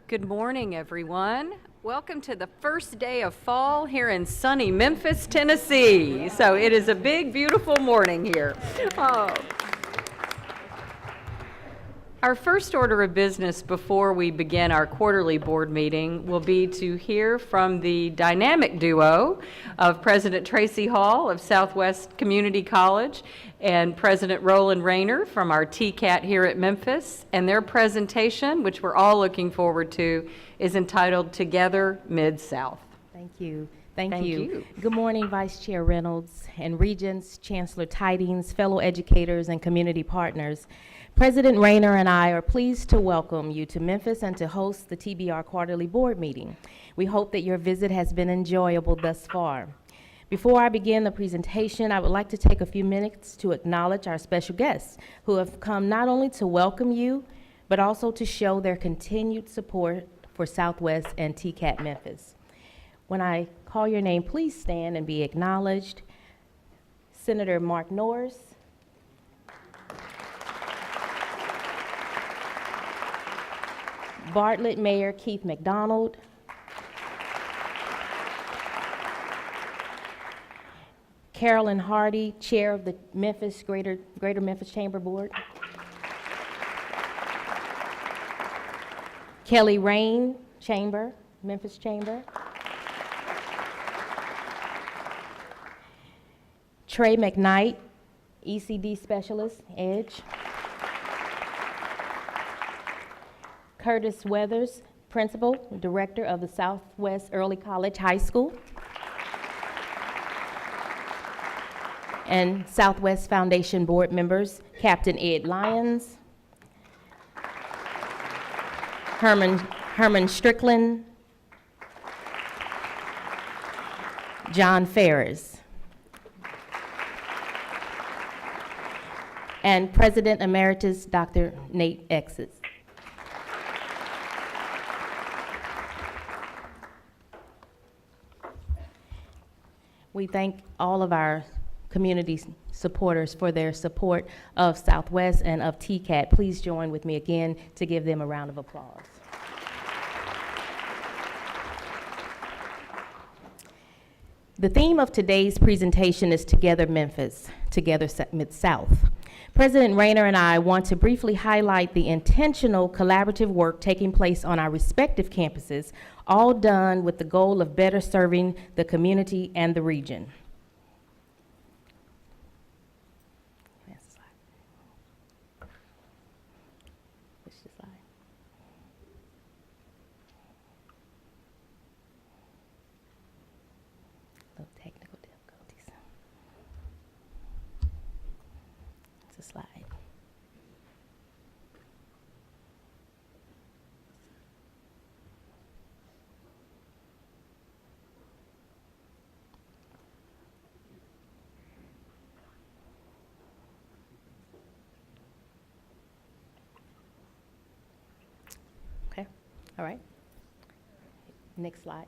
Good morning, everyone. Welcome to the first day of fall here in sunny Memphis, Tennessee. So it is a big, beautiful morning here. Oh. Our first order of business before we begin our quarterly board meeting will be to hear from the dynamic duo of President Tracy Hall of Southwest Community College and President Roland Rayner from our TCAT here at Memphis. And their presentation, which we're all looking forward to, is entitled Together Mid-South. Thank you. Thank you. Good morning, Vice Chair Reynolds and Regents, Chancellor Tidings, fellow educators, and community partners. President Rayner and I are pleased to welcome you to Memphis and to host the TBR Quarterly Board Meeting. We hope that your visit has been enjoyable thus far. Before I begin the presentation, I would like to take a few minutes to acknowledge our special guests who have come not only to welcome you, but also to show their continued support for Southwest and TCAT Memphis. When I call your name, please stand and be acknowledged. Senator Mark Norris, Bartlett Mayor Keith McDonald, Carolyn Hardy, Chair of the Greater Memphis Chamber Board, Kelly Rain, Chamber, Memphis Chamber, Trey McKnight, ECD Specialist, EDGE, Curtis Weathers, Principal, Director of the Southwest Early College High School, and Southwest Foundation Board members, Captain Ed Lyons, Herman Strickland, John Ferris, and President Emeritus Dr. Nate Exes. We thank all of our community supporters for their support of Southwest and of TCAT. Please join with me again to give them a round of applause. The theme of today's presentation is Together Memphis, Together Mid-South. President Rayner and I want to briefly highlight the intentional collaborative work taking place on our respective campuses, all done with the goal of better serving the community and the region. All right, next slide.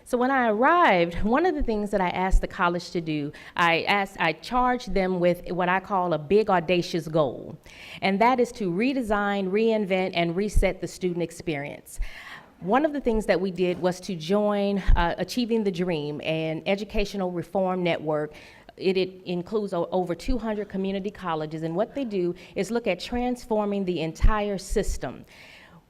So when I arrived, one of the things that I asked the college to do, I charged them with what I call a big audacious goal, and that is to redesign, reinvent, and reset the student experience. One of the things that we did was to join Achieving the Dream, an educational reform network. It includes over 200 community colleges, and what they do is look at transforming the entire system.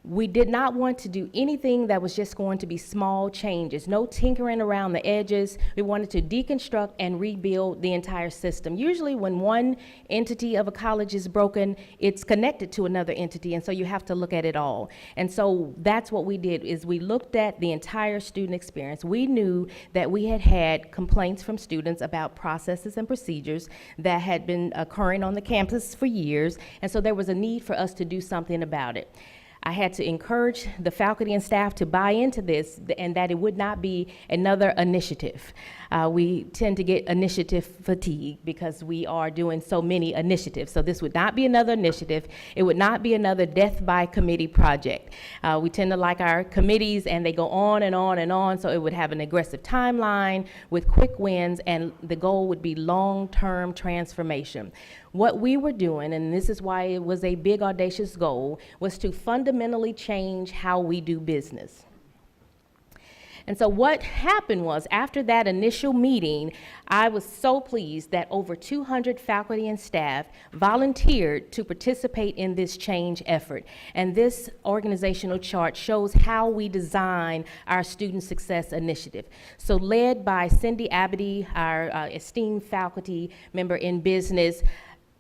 We did not want to do anything that was just going to be small changes, no tinkering around the edges. We wanted to deconstruct and rebuild the entire system. Usually when one entity of a college is broken, it's connected to another entity, and so you have to look at it all. And so that's what we did, is we looked at the entire student experience. We knew that we had had complaints from students about processes and procedures that had been occurring on the campus for years, and so there was a need for us to do something about it. I had to encourage the faculty and staff to buy into this, and that it would not be another initiative. We tend to get initiative fatigue because we are doing so many initiatives. So this would not be another initiative. It would not be another death by committee project. We tend to like our committees, and they go on and on and on, so it would have an aggressive timeline with quick wins, and the goal would be long-term transformation. What we were doing, and this is why it was a big audacious goal, was to fundamentally change how we do business. And so what happened was, after that initial meeting, I was so pleased that over 200 faculty and staff volunteered to participate in this change effort. And this organizational chart shows how we design our Student Success Initiative. So led by Cindy Abity, our esteemed faculty member in business,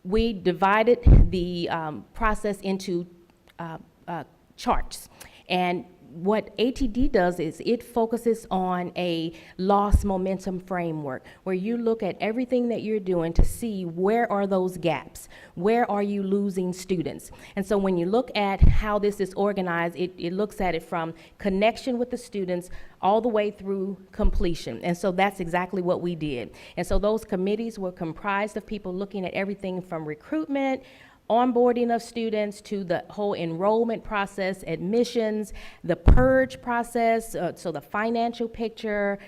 we divided the process into charts. And what ATD does is it focuses on a loss momentum framework, where you look at everything that you're doing to see where are those gaps, where are you losing students. And so when you look at how this is organized, it looks at it from connection with the students all the way through completion. And so that's exactly what we did. And so those committees were comprised of people looking at everything from recruitment, onboarding of students, to the whole enrollment process, admissions, the purge process, so the financial picture,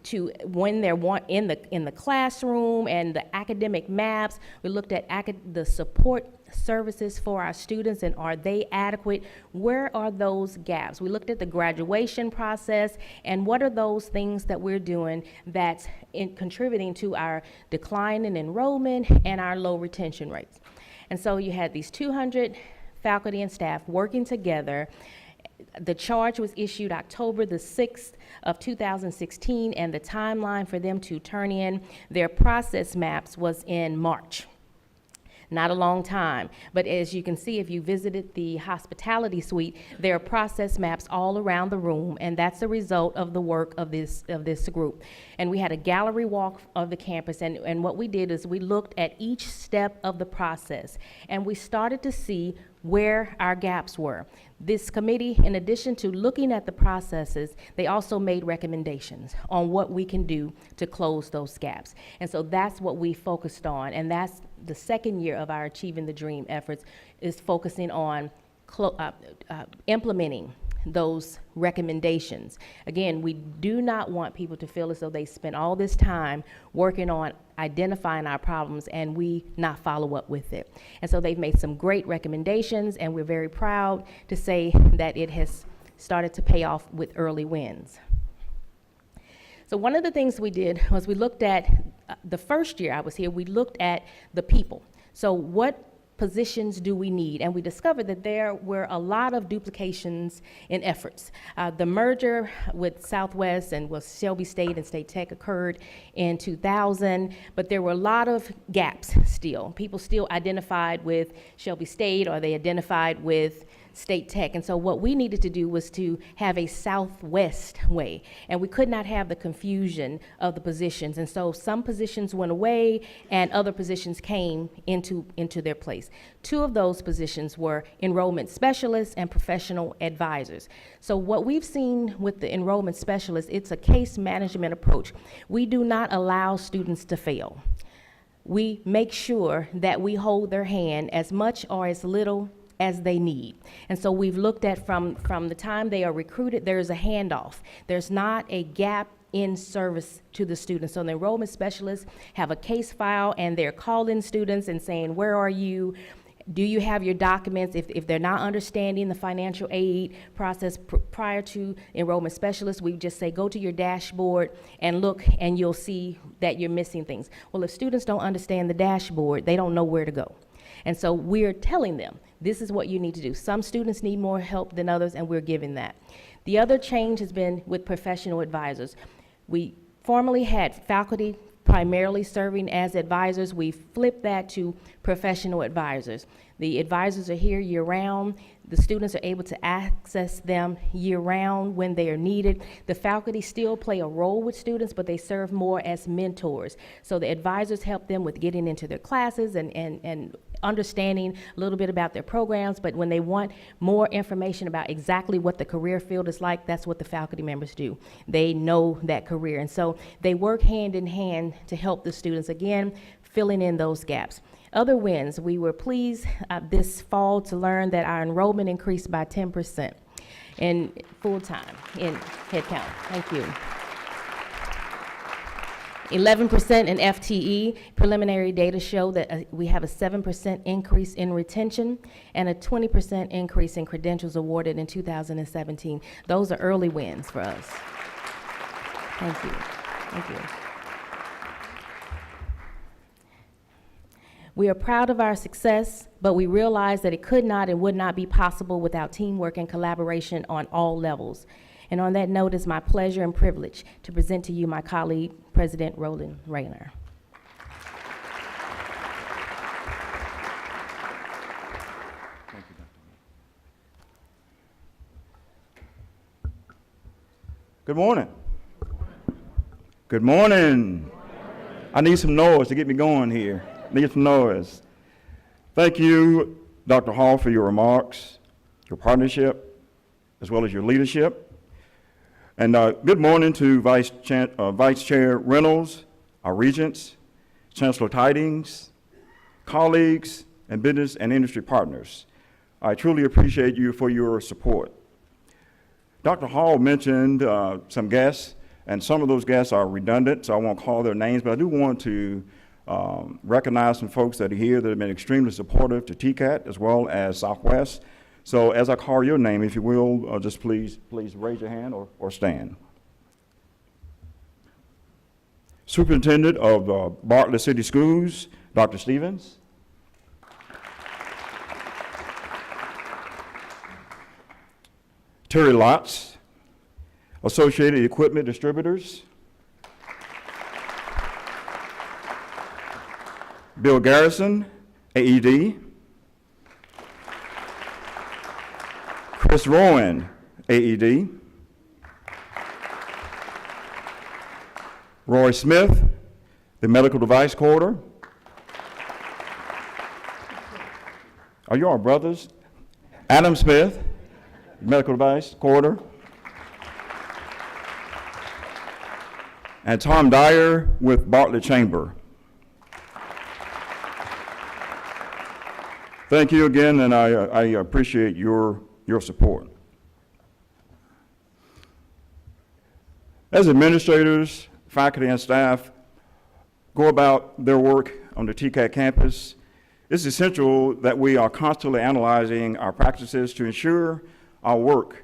to when they're in the classroom, and the academic maps. We looked at the support services for our students, and are they adequate? Where are those gaps? We looked at the graduation process, and what are those things that we're doing that's contributing to our decline in enrollment and our low retention rates. And so you had these 200 faculty and staff working together. The charge was issued October the 6th of 2016, and the timeline for them to turn in their process maps was in March. Not a long time, but as you can see, if you visited the hospitality suite, there are process maps all around the room, and that's a result of the work of this group. And we had a gallery walk of the campus, and what we did is we looked at each step of the process, and we started to see where our gaps were. This committee, in addition to looking at the processes, they also made recommendations on what we can do to close those gaps. And so that's what we focused on, and that's the second year of our Achieving the Dream efforts, is focusing on implementing those recommendations. Again, we do not want people to feel as though they spent all this time working on identifying our problems and we not follow up with it. And so they've made some great recommendations, and we're very proud to say that it has started to pay off with early wins. So one of the things we did was we looked at, the first year I was here, we looked at the people. So what positions do we need? And we discovered that there were a lot of duplications in efforts. The merger with Southwest and with Shelby State and State Tech occurred in 2000, but there were a lot of gaps still. People still identified with Shelby State, or they identified with State Tech. And so what we needed to do was to have a Southwest way, and we could not have the confusion of the positions. And so some positions went away and other positions came into their place. Two of those positions were enrollment specialists and professional advisors. So what we've seen with the enrollment specialists, it's a case management approach. We do not allow students to fail. We make sure that we hold their hand as much or as little as they need. And so we've looked at from the time they are recruited, there's a handoff. There's not a gap in service to the students. So the enrollment specialists have a case file, and they're calling students and saying, where are you? Do you have your documents? If they're not understanding the financial aid process prior to enrollment specialists, we just say, go to your dashboard and look, and you'll see that you're missing things. Well, if students don't understand the dashboard, they don't know where to go. And so we're telling them, this is what you need to do. Some students need more help than others, and we're giving that. The other change has been with professional advisors. We formerly had faculty primarily serving as advisors. We flipped that to professional advisors. The advisors are here year-round. The students are able to access them year-round when they are needed. The faculty still play a role with students, but they serve more as mentors. So the advisors help them with getting into their classes and understanding a little bit about their programs, but when they want more information about exactly what the career field is like, that's what the faculty members do. They know that career, and so they work hand in hand to help the students, again, filling in those gaps. Other wins, we were pleased this fall to learn that our enrollment increased by 10% in full-time, in headcount. Thank you. 11% in FTE. Preliminary data show that we have a 7% increase in retention and a 20% increase in credentials awarded in 2017. Those are early wins for us. Thank you. Thank you. We are proud of our success, but we realize that it could not and would not be possible without teamwork and collaboration on all levels. And on that note, it's my pleasure and privilege to present to you my colleague, President Roland Rayner. Thank you, Dr. Good morning. Good morning. I need some noise to get me going here. Need some noise. Thank you, Dr. Hall, for your remarks, your partnership, as well as your leadership. And good morning to Vice Chair Reynolds, our regents, Chancellor Tidings, colleagues, and business and industry partners. I truly appreciate you for your support. Dr. Hall mentioned some guests, and some of those guests are redundant, so I won't call their names, but I do want to recognize some folks that are here that have been extremely supportive to TCAT as well as Southwest. So as I call your name, if you will, just please raise your hand or stand. Superintendent of Bartlett City Schools, Dr. Stevens. Terry Lotz, Associated Equipment Distributors. Bill Garrison, AED. Chris Rowan, AED. Roy Smith, the Medical Device Corridor. Are you all brothers? Adam Smith, Medical Device Corridor. And Tom Dyer with Bartlett Chamber. Thank you again, and I appreciate your support. As administrators, faculty, and staff go about their work on the TCAT campus, it's essential that we are constantly analyzing our practices to ensure our work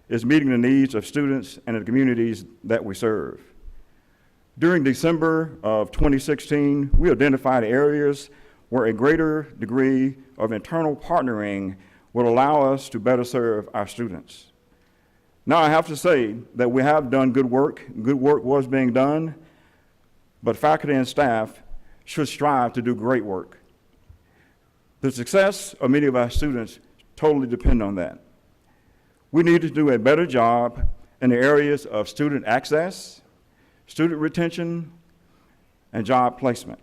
is meeting the needs of students and the communities that we serve. During December of 2016, we identified areas where a greater degree of internal partnering will allow us to better serve our students. Now, I have to say that we have done good work. Good work was being done, but faculty and staff should strive to do great work. The success of many of our students totally depend on that. We need to do a better job in the areas of student access, student retention, and job placement.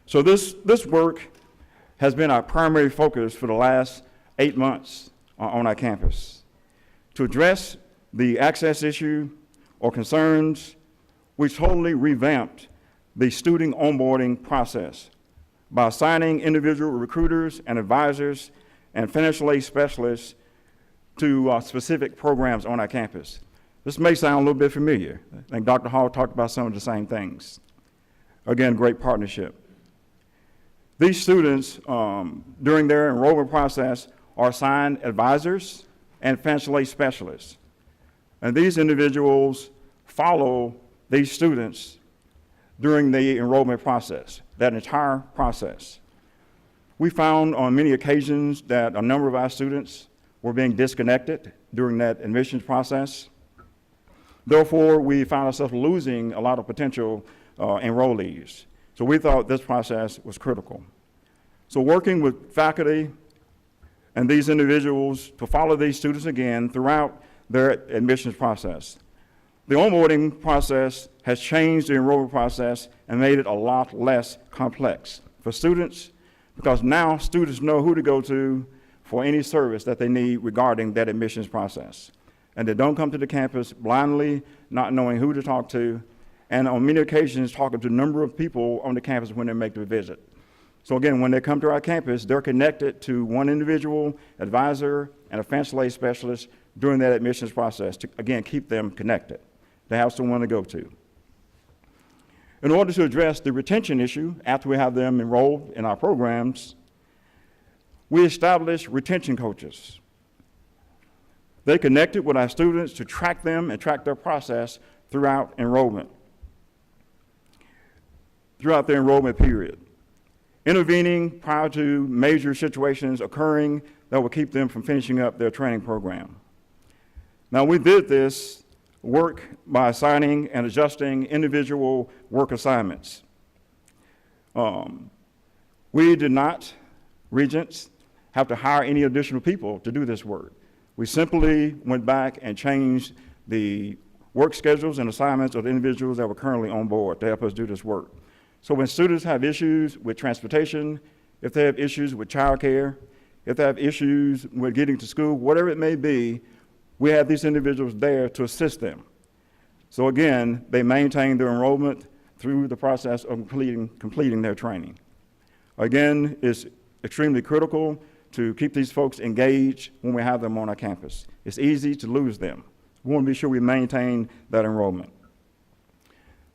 So this work has been our primary focus for the last 8 months on our campus. To address the access issue or concerns, we totally revamped the student onboarding process by assigning individual recruiters and advisors and financial aid specialists to specific programs on our campus. This may sound a little bit familiar. I think Dr. Hall talked about some of the same things. Again, great partnership. These students, during their enrollment process, are assigned advisors and financial aid specialists. And these individuals follow these students during the enrollment process, that entire process. We found on many occasions that a number of our students were being disconnected during that admissions process. Therefore, we found ourselves losing a lot of potential enrollees. So we thought this process was critical. So working with faculty and these individuals to follow these students again throughout their admissions process. The onboarding process has changed the enrollment process and made it a lot less complex for students, because now students know who to go to for any service that they need regarding that admissions process. And they don't come to the campus blindly, not knowing who to talk to, and on many occasions talking to a number of people on the campus when they make the visit. So again, when they come to our campus, they're connected to one individual advisor and a financial aid specialist during that admissions process to, again, keep them connected, to have someone to go to. In order to address the retention issue after we have them enrolled in our programs, we established retention coaches. They connected with our students to track them and track their process throughout enrollment, throughout their enrollment period, intervening prior to major situations occurring that will keep them from finishing up their training program. Now, we did this work by assigning and adjusting individual work assignments. We did not, Regents, have to hire any additional people to do this work. We simply went back and changed the work schedules and assignments of the individuals that were currently on board to help us do this work. So when students have issues with transportation, if they have issues with childcare, if they have issues with getting to school, whatever it may be, we have these individuals there to assist them. So again, they maintain their enrollment through the process of completing their training. Again, it's extremely critical to keep these folks engaged when we have them on our campus. It's easy to lose them. We want to be sure we maintain that enrollment.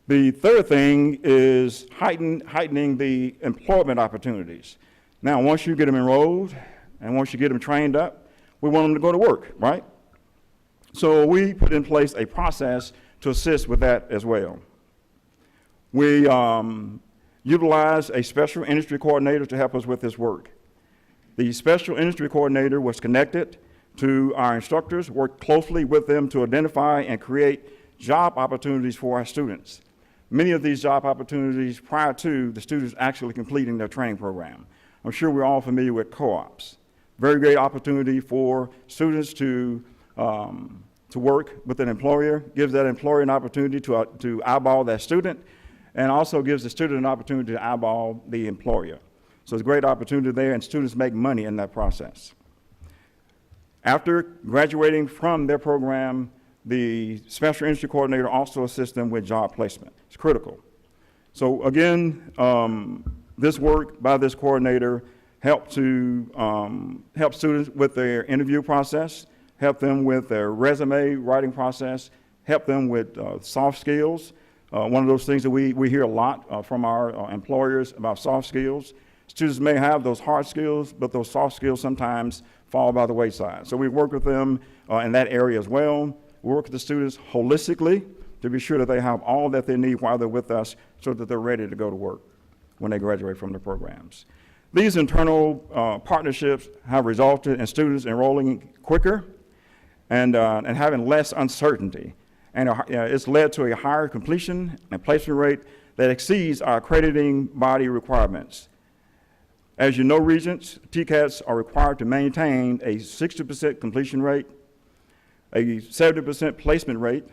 The third thing is heightening the employment opportunities. Now, once you get them enrolled and once you get them trained up, we want them to go to work, right? So we put in place a process to assist with that as well. We utilized a special industry coordinator to help us with this work. The special industry coordinator was connected to our instructors, worked closely with them to identify and create job opportunities for our students. Many of these job opportunities prior to the students actually completing their training program. I'm sure we're all familiar with co-ops. Very great opportunity for students to work with an employer, gives that employer an opportunity to eyeball that student, and also gives the student an opportunity to eyeball the employer. So it's a great opportunity there, and students make money in that process. After graduating from their program, the special industry coordinator also assists them with job placement. It's critical. So again, this work by this coordinator helped to help students with their interview process, help them with their resume writing process, help them with soft skills. One of those things that we hear a lot from our employers about soft skills. Students may have those hard skills, but those soft skills sometimes fall by the wayside. So we work with them in that area as well. We work with the students holistically to be sure that they have all that they need while they're with us so that they're ready to go to work when they graduate from the programs. These internal partnerships have resulted in students enrolling quicker and having less uncertainty. And it's led to a higher completion and placement rate that exceeds our accrediting body requirements. As you know, Regents, TCATs are required to maintain a 60% completion rate, a 70% placement rate,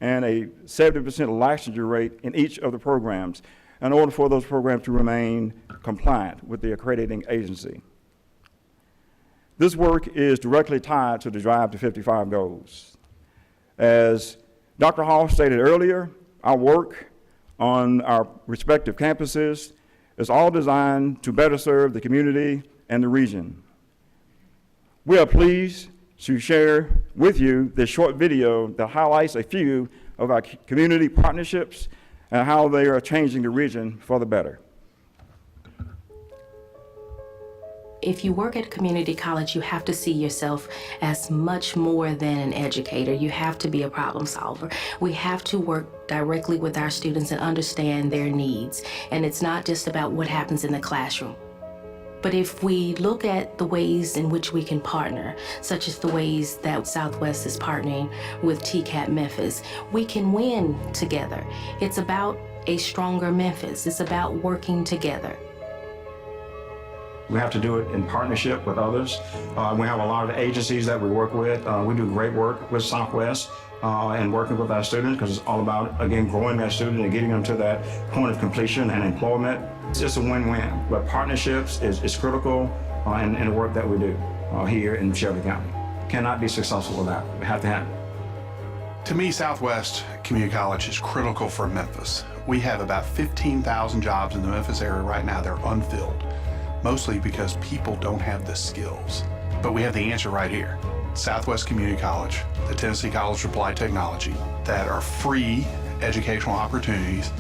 and a 70% licensure rate in each of the programs in order for those programs to remain compliant with the accrediting agency. This work is directly tied to the Drive to 55 goals. As Dr. Hall stated earlier, our work on our respective campuses is all designed to better serve the community and the region. We are pleased to share with you this short video that highlights a few of our community partnerships and how they are changing the region for the better. If you work at a community college, you have to see yourself as much more than an educator. You have to be a problem solver. We have to work directly with our students and understand their needs. And it's not just about what happens in the classroom. But if we look at the ways in which we can partner, such as the ways that Southwest is partnering with TCAT Memphis, we can win together. It's about a stronger Memphis. It's about working together. We have to do it in partnership with others. We have a lot of agencies that we work with. We do great work with Southwest and working with our students because it's all about, again, growing that student and getting them to that point of completion and employment. It's just a win-win. But partnerships is critical in the work that we do here in Shelby County. Cannot be successful without it. We have to have it. To me, Southwest Community College is critical for Memphis. We have about 15,000 jobs in the Memphis area right now that are unfilled, mostly because people don't have the skills. But we have the answer right here. Southwest Community College, the Tennessee College of Applied Technology, that are free educational opportunities.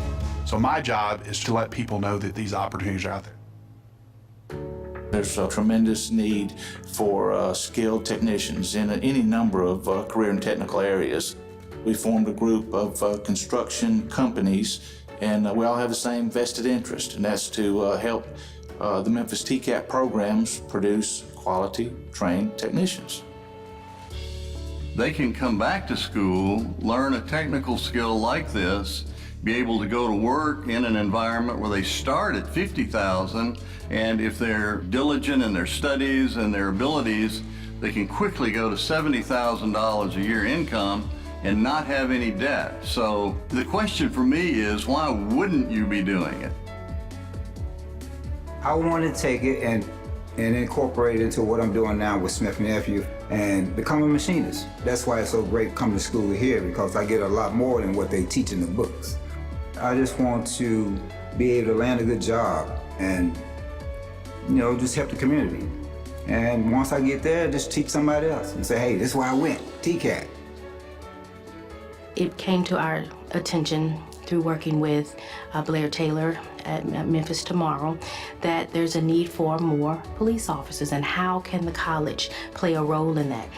So my job is to let people know that these opportunities are out there. There's a tremendous need for skilled technicians in any number of career and technical areas. We formed a group of construction companies, and we all have the same vested interest, and that's to help the Memphis TCAP programs produce quality, trained technicians. They can come back to school, learn a technical skill like this, be able to go to work in an environment where they start at $50,000, and if they're diligent in their studies and their abilities, they can quickly go to $70,000 a year income and not have any debt. So the question for me is, why wouldn't you be doing it? I want to take it and incorporate it into what I'm doing now with Smith Nephew and become a machinist. That's why it's so great coming to school here, because I get a lot more than what they teach in the books. I just want to be able to land a good job and, just help the community. And once I get there, just teach somebody else and say, hey, this is where I went, TCAP. It came to our attention through working with Blair Taylor at Memphis Tomorrow that there's a need for more police officers, and how can the college play a role in that?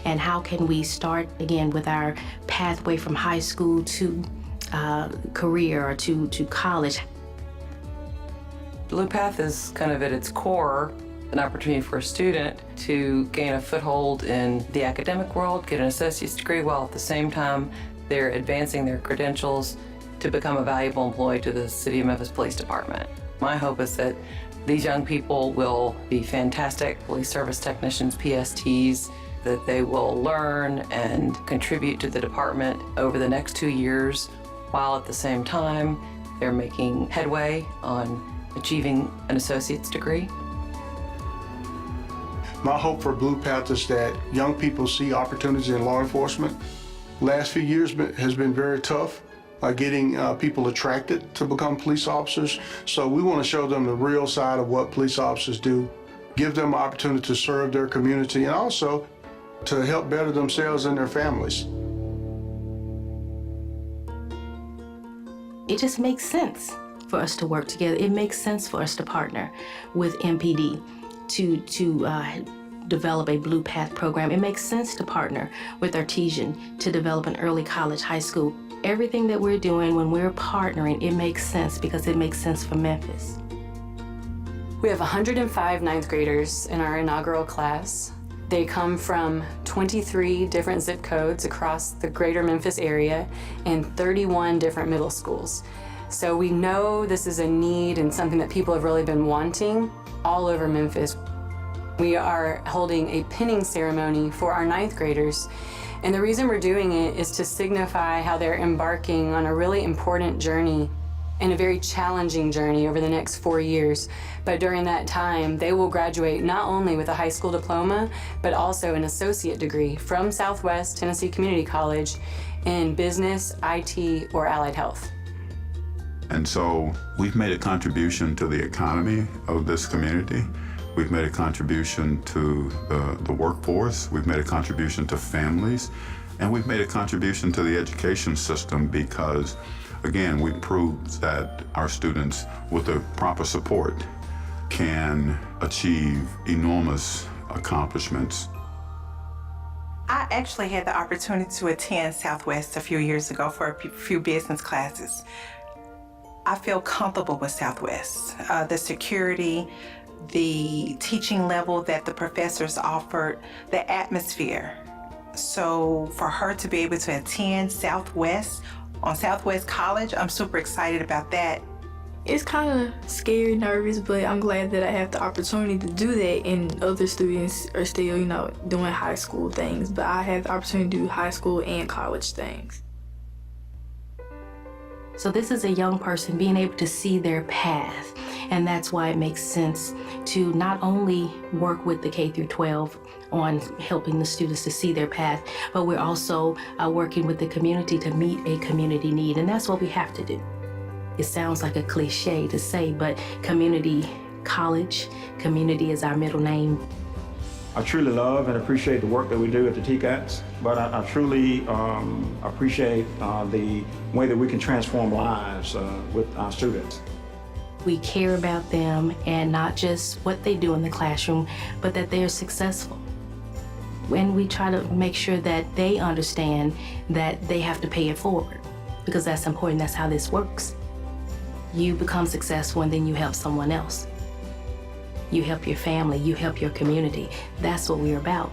And how can we start again with our pathway from high school to career or to college? Blue Path is kind of at its core an opportunity for a student to gain a foothold in the academic world, get an associate's degree, while at the same time they're advancing their credentials to become a valuable employee to the City of Memphis Police Department. My hope is that these young people will be fantastic police service technicians, PSTs, that they will learn and contribute to the department over the next 2 years, while at the same time they're making headway on achieving an associate's degree. My hope for Blue Path is that young people see opportunities in law enforcement. Last few years has been very tough, getting people attracted to become police officers. So we want to show them the real side of what police officers do, give them an opportunity to serve their community, and also to help better themselves and their families. It just makes sense for us to work together. It makes sense for us to partner with MPD to develop a Blue Path program. It makes sense to partner with Artesian to develop an early college, high school. Everything that we're doing, when we're partnering, it makes sense because it makes sense for Memphis. We have 105 ninth graders in our inaugural class. They come from 23 different zip codes across the greater Memphis area and 31 different middle schools. So we know this is a need and something that people have really been wanting all over Memphis. We are holding a pinning ceremony for our ninth graders. And the reason we're doing it is to signify how they're embarking on a really important journey and a very challenging journey over the next 4 years. But during that time, they will graduate not only with a high school diploma, but also an associate degree from Southwest Tennessee Community College in business, IT, or allied health. And so we've made a contribution to the economy of this community. We've made a contribution to the workforce. We've made a contribution to families. And we've made a contribution to the education system because, again, we proved that our students, with the proper support, can achieve enormous accomplishments. I actually had the opportunity to attend Southwest a few years ago for a few business classes. I feel comfortable with Southwest. The security, the teaching level that the professors offered, the atmosphere. So for her to be able to attend Southwest on Southwest College, I'm super excited about that. It's kind of scary, nervous, but I'm glad that I have the opportunity to do that, and other students are still, doing high school things, but I have the opportunity to do high school and college things. So this is a young person being able to see their path, and that's why it makes sense to not only work with the K through 12 on helping the students to see their path, but we're also working with the community to meet a community need, and that's what we have to do. It sounds like a cliche to say, but community college, community is our middle name. I truly love and appreciate the work that we do at the TCATS, but I truly appreciate the way that we can transform lives with our students. We care about them and not just what they do in the classroom, but that they're successful. And we try to make sure that they understand that they have to pay it forward, because that's important. That's how this works. You become successful and then you help someone else. You help your family, you help your community. That's what we're about.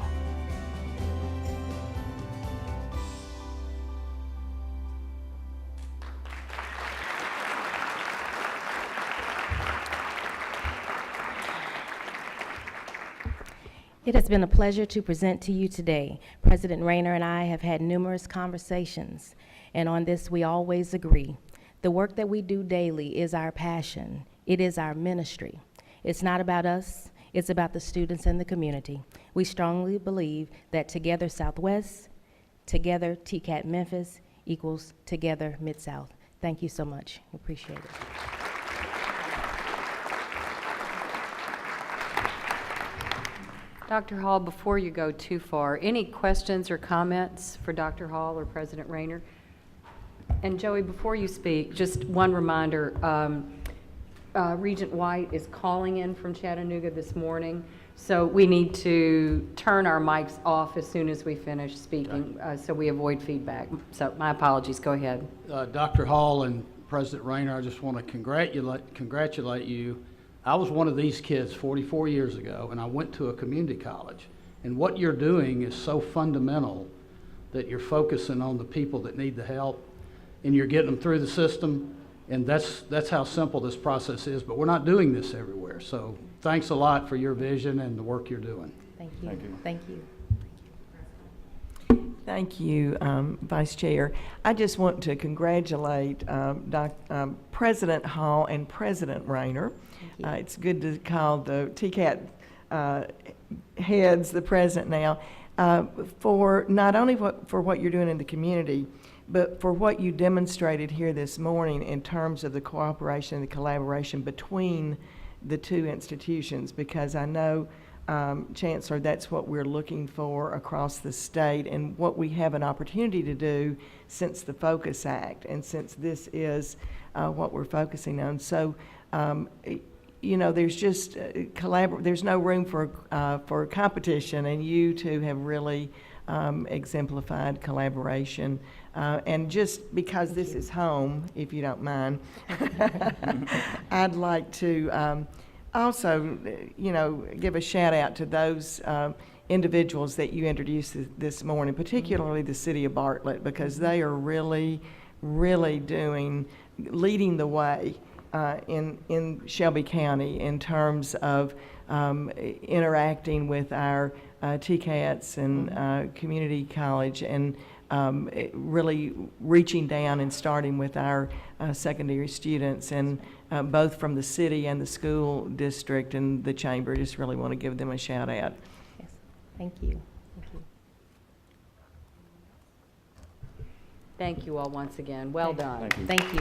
It has been a pleasure to present to you today. President Rayner and I have had numerous conversations, and on this we always agree. The work that we do daily is our passion. It is our ministry. It's not about us, it's about the students and the community. We strongly believe that Together Southwest, Together TCAT Memphis equals Together Mid-South. Thank you so much. Appreciate it. Dr. Hall, before you go too far, any questions or comments for Dr. Hall or President Rayner? And Joey, before you speak, just one reminder, Regent White is calling in from Chattanooga this morning, so we need to turn our mics off as soon as we finish speaking, so we avoid feedback. So my apologies, go ahead. Dr. Hall and President Rayner, I just want to congratulate you. I was one of these kids 44 years ago, and I went to a community college. And what you're doing is so fundamental that you're focusing on the people that need the help, and you're getting them through the system. And that's how simple this process is, but we're not doing this everywhere. So thanks a lot for your vision and the work you're doing. Thank you. Thank you. Thank you. Thank you, Vice Chair. I just want to congratulate President Hall and President Rayner. It's good to call the TCAT heads the president now, for not only for what you're doing in the community, but for what you demonstrated here this morning in terms of the cooperation and the collaboration between the two institutions, because I know, Chancellor, that's what we're looking for across the state, and what we have an opportunity to do since the Focus Act and since this is what we're focusing on. So, you know, there's just there's no room for competition, and you two have really exemplified collaboration. And just because this is home, if you don't mind, I'd like to also, you know, give a shout out to those individuals that you introduced this morning, particularly the City of Bartlett, because they are really, really leading the way in Shelby County in terms of interacting with our TCATs and community college, and really reaching down and starting with our secondary students, and both from the city and the school district and the chamber. Just really want to give them a shout out. Yes. Thank you. Thank you. Thank you all once again. Well done. Thank you.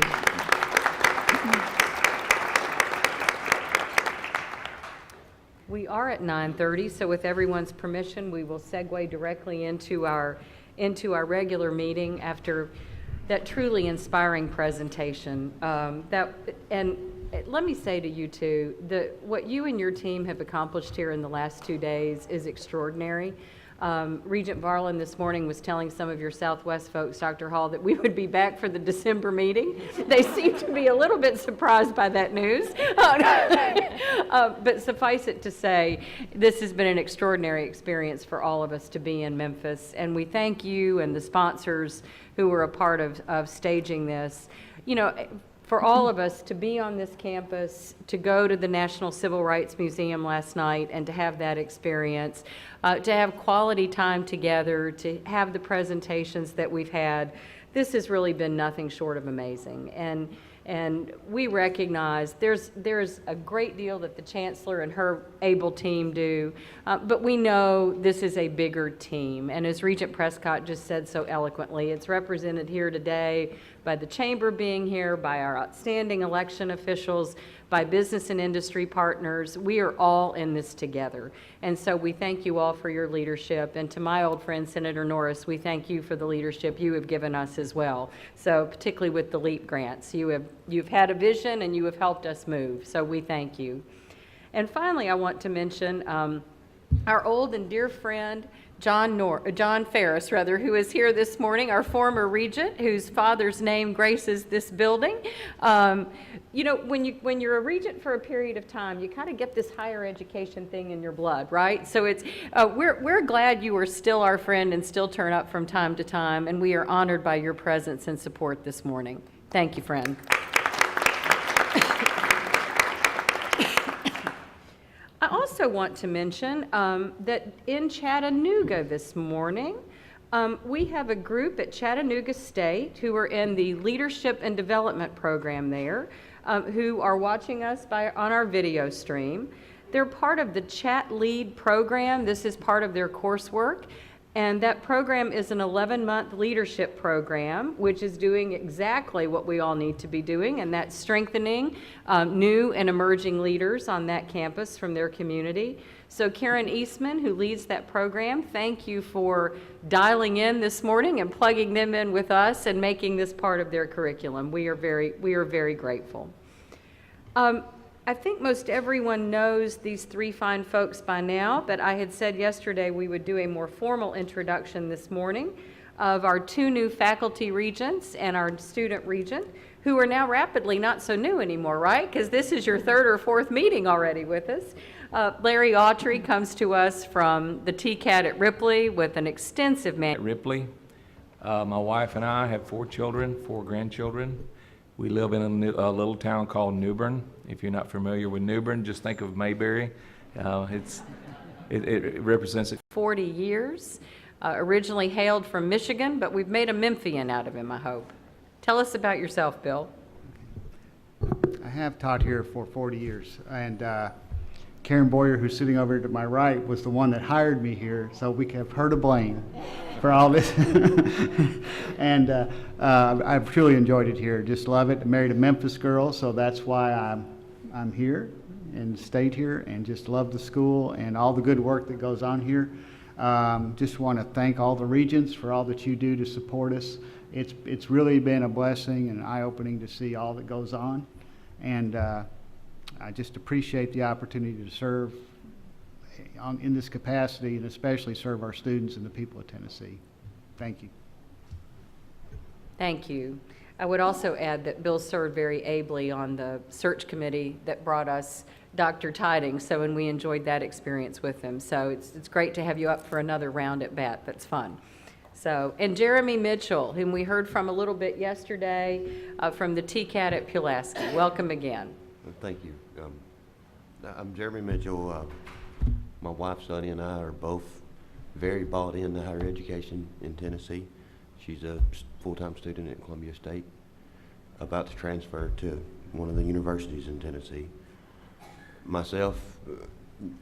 We are at 9:30, so with everyone's permission, we will segue directly into our regular meeting after that truly inspiring presentation. And let me say to you two, what you and your team have accomplished here in the last 2 days is extraordinary. Regent Varlin this morning was telling some of your Southwest folks, Dr. Hall, that we would be back for the December meeting. They seem to be a little bit surprised by that news. But suffice it to say, this has been an extraordinary experience for all of us to be in Memphis. And we thank you and the sponsors who were a part of staging this. You know, for all of us to be on this campus, to go to the National Civil Rights Museum last night and to have that experience, to have quality time together, to have the presentations that we've had, this has really been nothing short of amazing. And we recognize there's a great deal that the Chancellor and her able team do, but we know this is a bigger team. And as Regent Prescott just said so eloquently, it's represented here today by the chamber being here, by our outstanding election officials, by business and industry partners. We are all in this together. And so we thank you all for your leadership. And to my old friend, Senator Norris, we thank you for the leadership you have given us as well. So particularly with the LEAP grants, you've had a vision and you have helped us move. So we thank you. And finally, I want to mention our old and dear friend, John Ferris, who is here this morning, our former regent, whose father's name graces this building. You know, when you're a regent for a period of time, you kind of get this higher education thing in your blood, right? So it's we're glad you are still our friend and still turn up from time to time, and we are honored by your presence and support this morning. Thank you, friend. I also want to mention that in Chattanooga this morning, we have a group at Chattanooga State who are in the Leadership and Development Program there, who are watching us on our video stream. They're part of the Chat Lead program. This is part of their coursework. And that program is an 11-month leadership program, which is doing exactly what we all need to be doing, and that's strengthening new and emerging leaders on that campus from their community. So Karen Eastman, who leads that program, thank you for dialing in this morning and plugging them in with us and making this part of their curriculum. We are very grateful. I think most everyone knows these three fine folks by now, but I had said yesterday we would do a more formal introduction this morning of our two new faculty regents and our student regent, who are now rapidly not so new anymore, right? Because this is your third or fourth meeting already with us. Larry Autry comes to us from the TCAT at Ripley with an extensive At Ripley, my wife and I have 4 children, 4 grandchildren. We live in a little town called New Bern. If you're not familiar with New Bern, just think of Mayberry. It represents 40 years, originally hailed from Michigan, but we've made a Memphian out of him, I hope. Tell us about yourself, Bill. I have taught here for 40 years, and Karen Boyer, who's sitting over to my right, was the one that hired me here, so we have her to blame for all this. And I've truly enjoyed it here. Just love it. I married a Memphis girl, so that's why I'm here and stayed here, and just love the school and all the good work that goes on here. Just want to thank all the regents for all that you do to support us. It's really been a blessing and eye-opening to see all that goes on, and I just appreciate the opportunity to serve in this capacity, and especially serve our students and the people of Tennessee. Thank you. Thank you. I would also add that Bill served very ably on the search committee that brought us Dr. Tidings, and we enjoyed that experience with him. So it's great to have you up for another round at bat. That's fun. So, and Jeremy Mitchell, whom we heard from a little bit yesterday from the TCAT at Pulaski. Welcome again. Thank you. I'm Jeremy Mitchell. My wife, Sonny, and I are both very bought into higher education in Tennessee. She's a full-time student at Columbia State, about to transfer to one of the universities in Tennessee. Myself,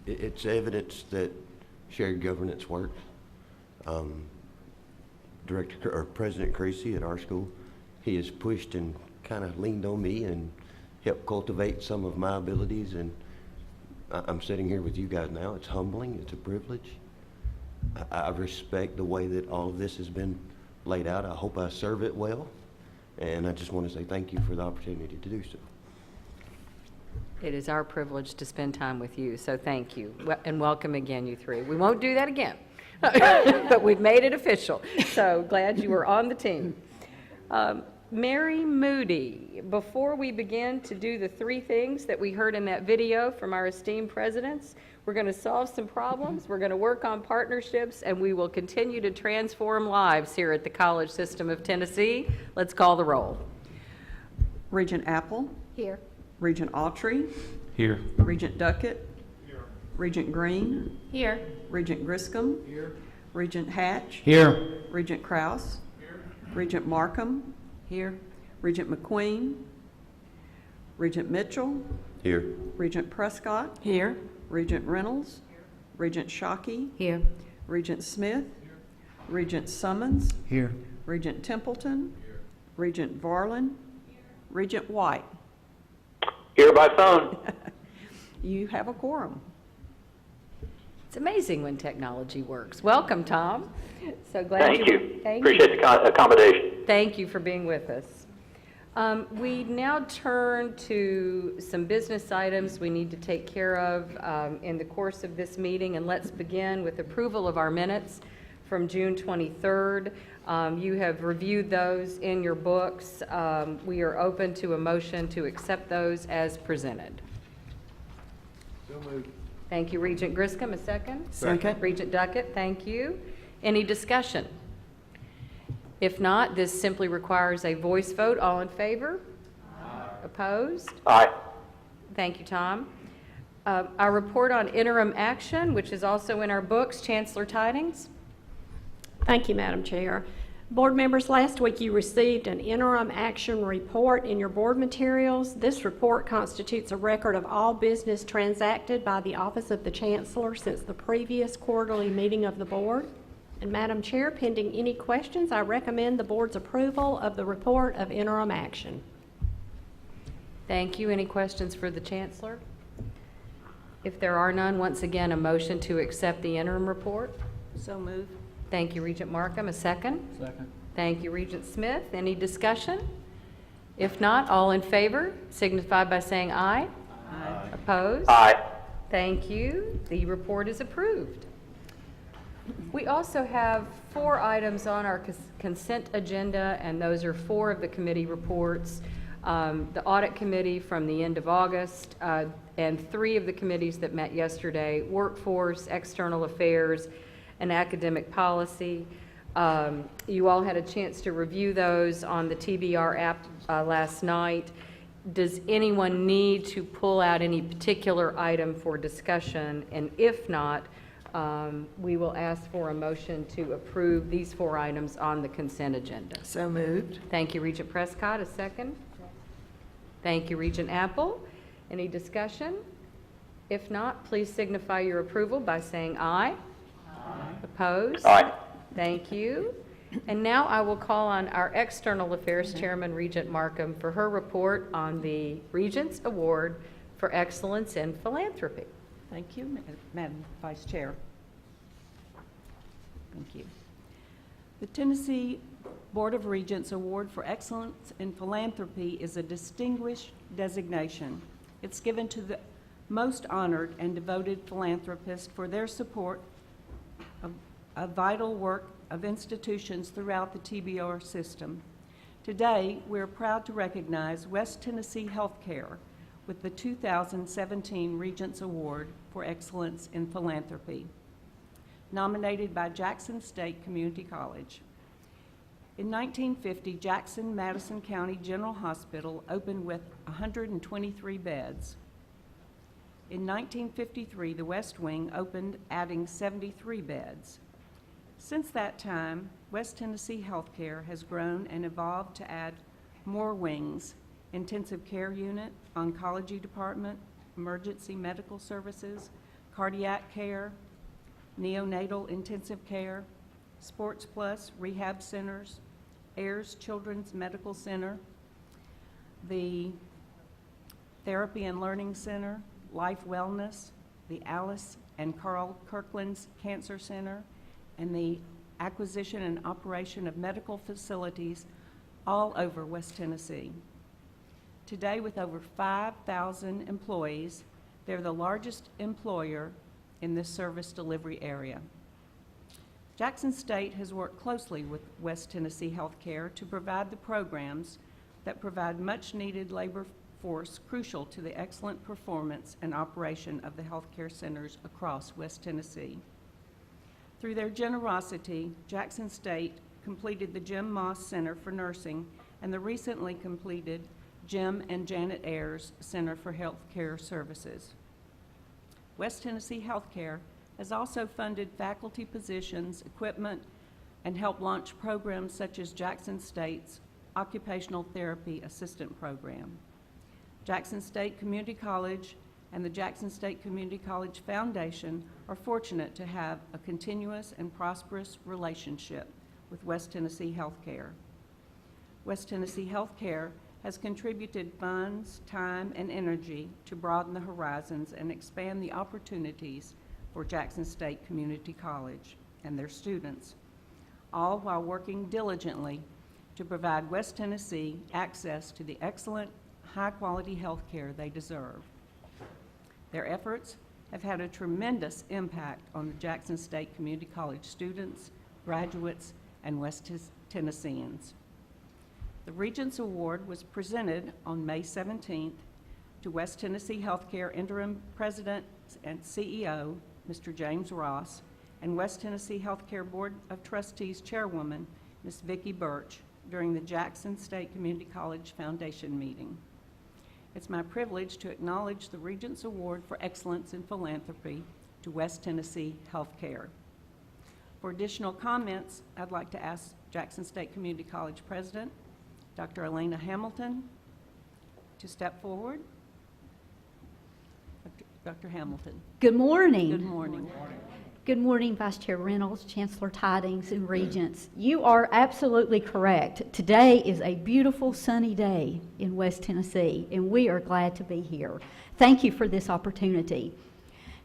it's evidence that shared governance works. President Creasy at our school, he has pushed and kind of leaned on me and helped cultivate some of my abilities, and I'm sitting here with you guys now. It's humbling, it's a privilege. I respect the way that all of this has been laid out. I hope I serve it well, and I just want to say thank you for the opportunity to do so. It is our privilege to spend time with you, so thank you. And welcome again, you three. We won't do that again, but we've made it official, so glad you were on the team. Mary Moody, before we begin to do the 3 things that we heard in that video from our esteemed presidents, we're going to solve some problems, we're going to work on partnerships, and we will continue to transform lives here at the College System of Tennessee. Let's call the roll. Regent Apple. Here. Regent Autry. Here. Regent Duckett. Here. Regent Green. Here. Regent Griscom. Here. Regent Hatch. Here. Regent Krause. Here. Regent Markham. Here. Regent McQueen. Regent Mitchell. Here. Regent Prescott. Here. Regent Reynolds. Here. Regent Shockey. Here. Regent Smith. Here. Regent Summons. Here. Regent Templeton. Here. Regent Varlin. Regent White. Here by phone. You have a quorum. It's amazing when technology works. Welcome, Tom. So glad Thank you. Thank Appreciate you. the accommodation. Thank you for being with us. We now turn to some business items we need to take care of in the course of this meeting, and let's begin with approval of our minutes from June 23rd. You have reviewed those in your books. We are open to a motion to accept those as presented. So moved. Thank you, Regent Griscom. A second? Second. Regent Duckett, thank you. Any discussion? If not, this simply requires a voice vote. All in favor? Aye. Opposed? Aye. Thank you, Tom. Our report on interim action, which is also in our books. Chancellor Tidings. Thank you, Madam Chair. Board members, last week you received an interim action report in your board materials. This report constitutes a record of all business transacted by the Office of the Chancellor since the previous quarterly meeting of the board. And Madam Chair, pending any questions, I recommend the board's approval of the report of interim action. Thank you. Any questions for the Chancellor? If there are none, once again, a motion to accept the interim report. So moved. Thank you, Regent Markham. A second? Second. Thank you, Regent Smith. Any discussion? If not, all in favor signify by saying aye. Aye. Opposed? Aye. Thank you. The report is approved. We also have 4 items on our consent agenda, and those are 4 of the committee reports. The Audit Committee from the end of August, and 3 of the committees that met yesterday: Workforce, External Affairs, and Academic Policy. You all had a chance to review those on the TBR app last night. Does anyone need to pull out any particular item for discussion? And if not, we will ask for a motion to approve these 4 items on the consent agenda. So moved. Thank you, Regent Prescott. A second? Thank you, Regent Apple. Any discussion? If not, please signify your approval by saying aye. Opposed? Aye. Thank you. And now I will call on our External Affairs Chairman, Regent Markham, for her report on the Regents Award for Excellence in Philanthropy. Thank you, Madam Vice Chair. Thank you. The Tennessee Board of Regents Award for Excellence in Philanthropy is a distinguished designation. It's given to the most honored and devoted philanthropists for their support of a vital work of institutions throughout the TBR system. Today, we're proud to recognize West Tennessee Healthcare with the 2017 Regents Award for Excellence in Philanthropy, nominated by Jackson State Community College. In 1950, Jackson Madison County General Hospital opened with 123 beds. In 1953, the West Wing opened, adding 73 beds. Since that time, West Tennessee Healthcare has grown and evolved to add more wings: intensive care unit, oncology department, emergency medical services, cardiac care, neonatal intensive care, Sports Plus rehab centers, Ayers Children's Medical Center, the Therapy and Learning Center, Life Wellness, the Alice and Carl Kirkland's Cancer Center, and the acquisition and operation of medical facilities all over West Tennessee. Today, with over 5,000 employees, they're the largest employer in this service delivery area. Jackson State has worked closely with West Tennessee Healthcare to provide the programs that provide much-needed labor force crucial to the excellent performance and operation of the healthcare centers across West Tennessee. Through their generosity, Jackson State completed the Jim Moss Center for Nursing and the recently completed Jim and Janet Ayers Center for Healthcare Services. West Tennessee Healthcare has also funded faculty positions, equipment, and helped launch programs such as Jackson State's Occupational Therapy Assistant Program. Jackson State Community College and the Jackson State Community College Foundation are fortunate to have a continuous and prosperous relationship with West Tennessee Healthcare. West Tennessee Healthcare has contributed funds, time, and energy to broaden the horizons and expand the opportunities for Jackson State Community College and their students, all while working diligently to provide West Tennessee access to the excellent, high-quality health care they deserve. Their efforts have had a tremendous impact on the Jackson State Community College students, graduates, and West Tennesseans. The Regents Award was presented on May 17th to West Tennessee Healthcare Interim President and CEO, Mr. James Ross, and West Tennessee Healthcare Board of Trustees Chairwoman, Ms. Vicki Birch, during the Jackson State Community College Foundation meeting. It's my privilege to acknowledge the Regents Award for Excellence in Philanthropy to West Tennessee Healthcare. For additional comments, I'd like to ask Jackson State Community College President, Dr. Elena Hamilton, to step forward. Dr. Hamilton. Good morning. Good morning. Good morning, Vice Chair Reynolds, Chancellor Tidings, and Regents. You are absolutely correct. Today is a beautiful sunny day in West Tennessee, and we are glad to be here. Thank you for this opportunity.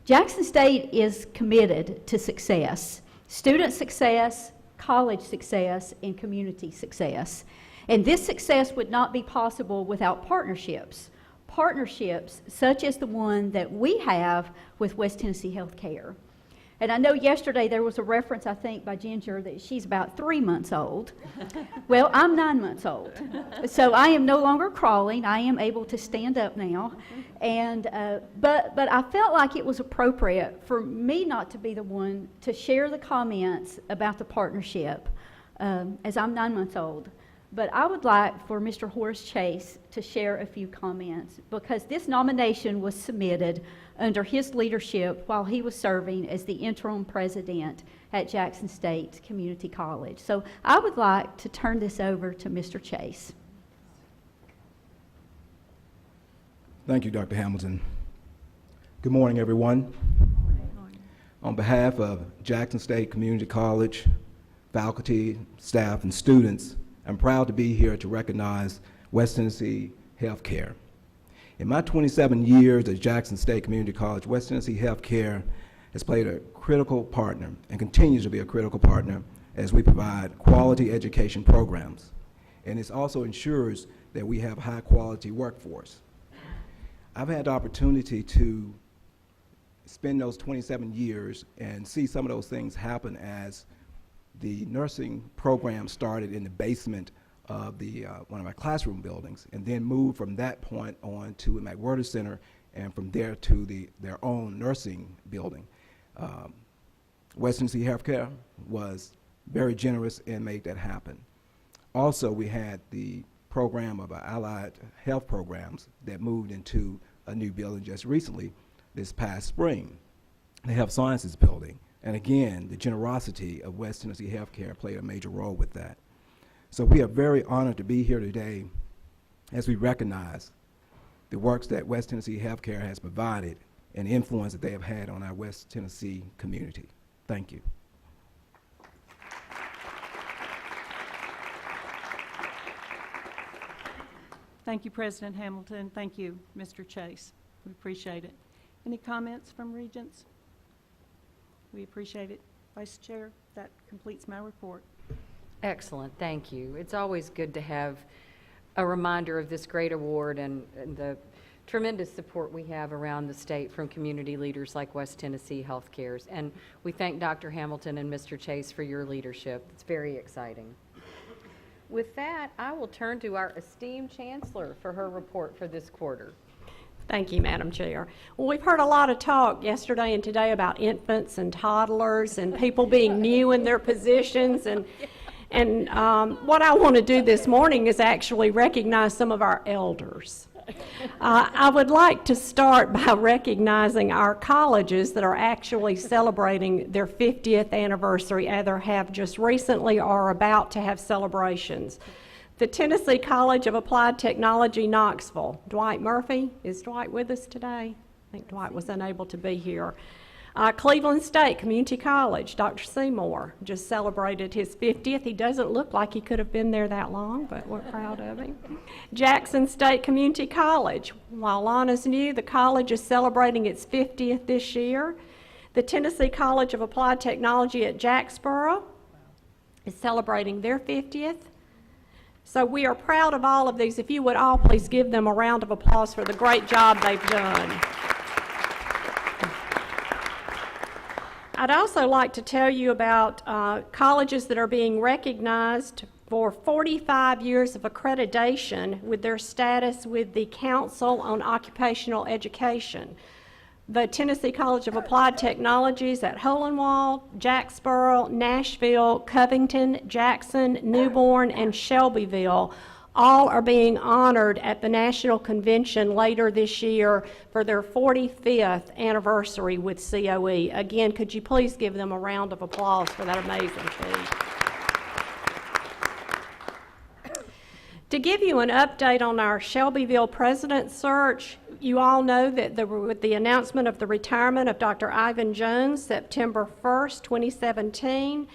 Jackson State is committed to success, student success, college success, and community success. And this success would not be possible without partnerships. Partnerships such as the one that we have with West Tennessee Healthcare. And I know yesterday there was a reference, I think, by Ginger that she's about 3 months old. Well, I'm 9 months old. So I am no longer crawling. I am able to stand up now. And but I felt like it was appropriate for me not to be the one to share the comments about the partnership, as I'm 9 months old. But I would like for Mr. Horace Chase to share a few comments, because this nomination was submitted under his leadership while he was serving as the interim president at Jackson State Community College. So I would like to turn this over to Mr. Chase. Thank you, Dr. Hamilton. Good morning, everyone. On behalf of Jackson State Community College, faculty, staff, and students, I'm proud to be here to recognize West Tennessee Healthcare. In my 27 years at Jackson State Community College, West Tennessee Healthcare has played a critical partner and continues to be a critical partner as we provide quality education programs. And it also ensures that we have high quality workforce. I've had the opportunity to spend those 27 years and see some of those things happen as the nursing program started in the basement of the one of our classroom buildings, and then moved from that point on to the McWhirter Center, and from there to their own nursing building. West Tennessee Healthcare was very generous and made that happen. Also, we had the program of our allied health programs that moved into a new building just recently, this past spring, the Health Sciences building. And again, the generosity of West Tennessee Healthcare played a major role with that. So we are very honored to be here today as we recognize the works that West Tennessee Healthcare has provided and influence that they have had on our West Tennessee community. Thank you. Thank you, President Hamilton. Thank you, Mr. Chase. We appreciate it. Any comments from Regents? We appreciate it. Vice Chair, that completes my report. Excellent, thank you. It's always good to have a reminder of this great award and the tremendous support we have around the state from community leaders like West Tennessee Healthcare's. And we thank Dr. Hamilton and Mr. Chase for your leadership. It's very exciting. With that, I will turn to our esteemed Chancellor for her report for this quarter. Thank you, Madam Chair. Well, we've heard a lot of talk yesterday and today about infants and toddlers and people being new in their positions. And what I want to do this morning is actually recognize some of our elders. I would like to start by recognizing our colleges that are actually celebrating their 50th anniversary, either have just recently or are about to have celebrations. The Tennessee College of Applied Technology, Knoxville. Dwight Murphy. Is Dwight with us today? I think Dwight was unable to be here. Cleveland State Community College, Dr. Seymour just celebrated his 50th. He doesn't look like he could have been there that long, but we're proud of him. Jackson State Community College, while Lana's new, the college is celebrating its 50th this year. The Tennessee College of Applied Technology at Jacksboro is celebrating their 50th. So we are proud of all of these. If you would all please give them a round of applause for the great job they've done. I'd also like to tell you about colleges that are being recognized for 45 years of accreditation with their status with the Council on Occupational Education. The Tennessee College of Applied Technologies at Hohenwald, Jacksboro, Nashville, Covington, Jackson, Newborn, and Shelbyville all are being honored at the National Convention later this year for their 45th anniversary with COE. Again, could you please give them a round of applause for that amazing feat? To give you an update on our Shelbyville president search, you all know that with the announcement of the retirement of Dr. Ivan Jones, September 1st, 2017,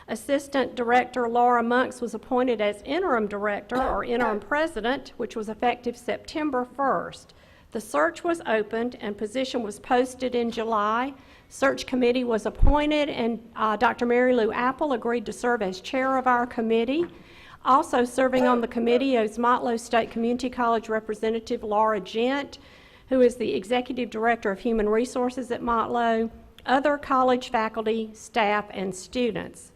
Assistant Director Laura Monks was appointed as interim director or interim president, which was effective September 1st. The search was opened and position was posted in July. Search committee was appointed, and Dr. Mary Lou Apple agreed to serve as chair of our committee. Also serving on the committee is Motlow State Community College Representative Laura Gent, who is the Executive Director of Human Resources at Motlow, other college faculty, staff, and students,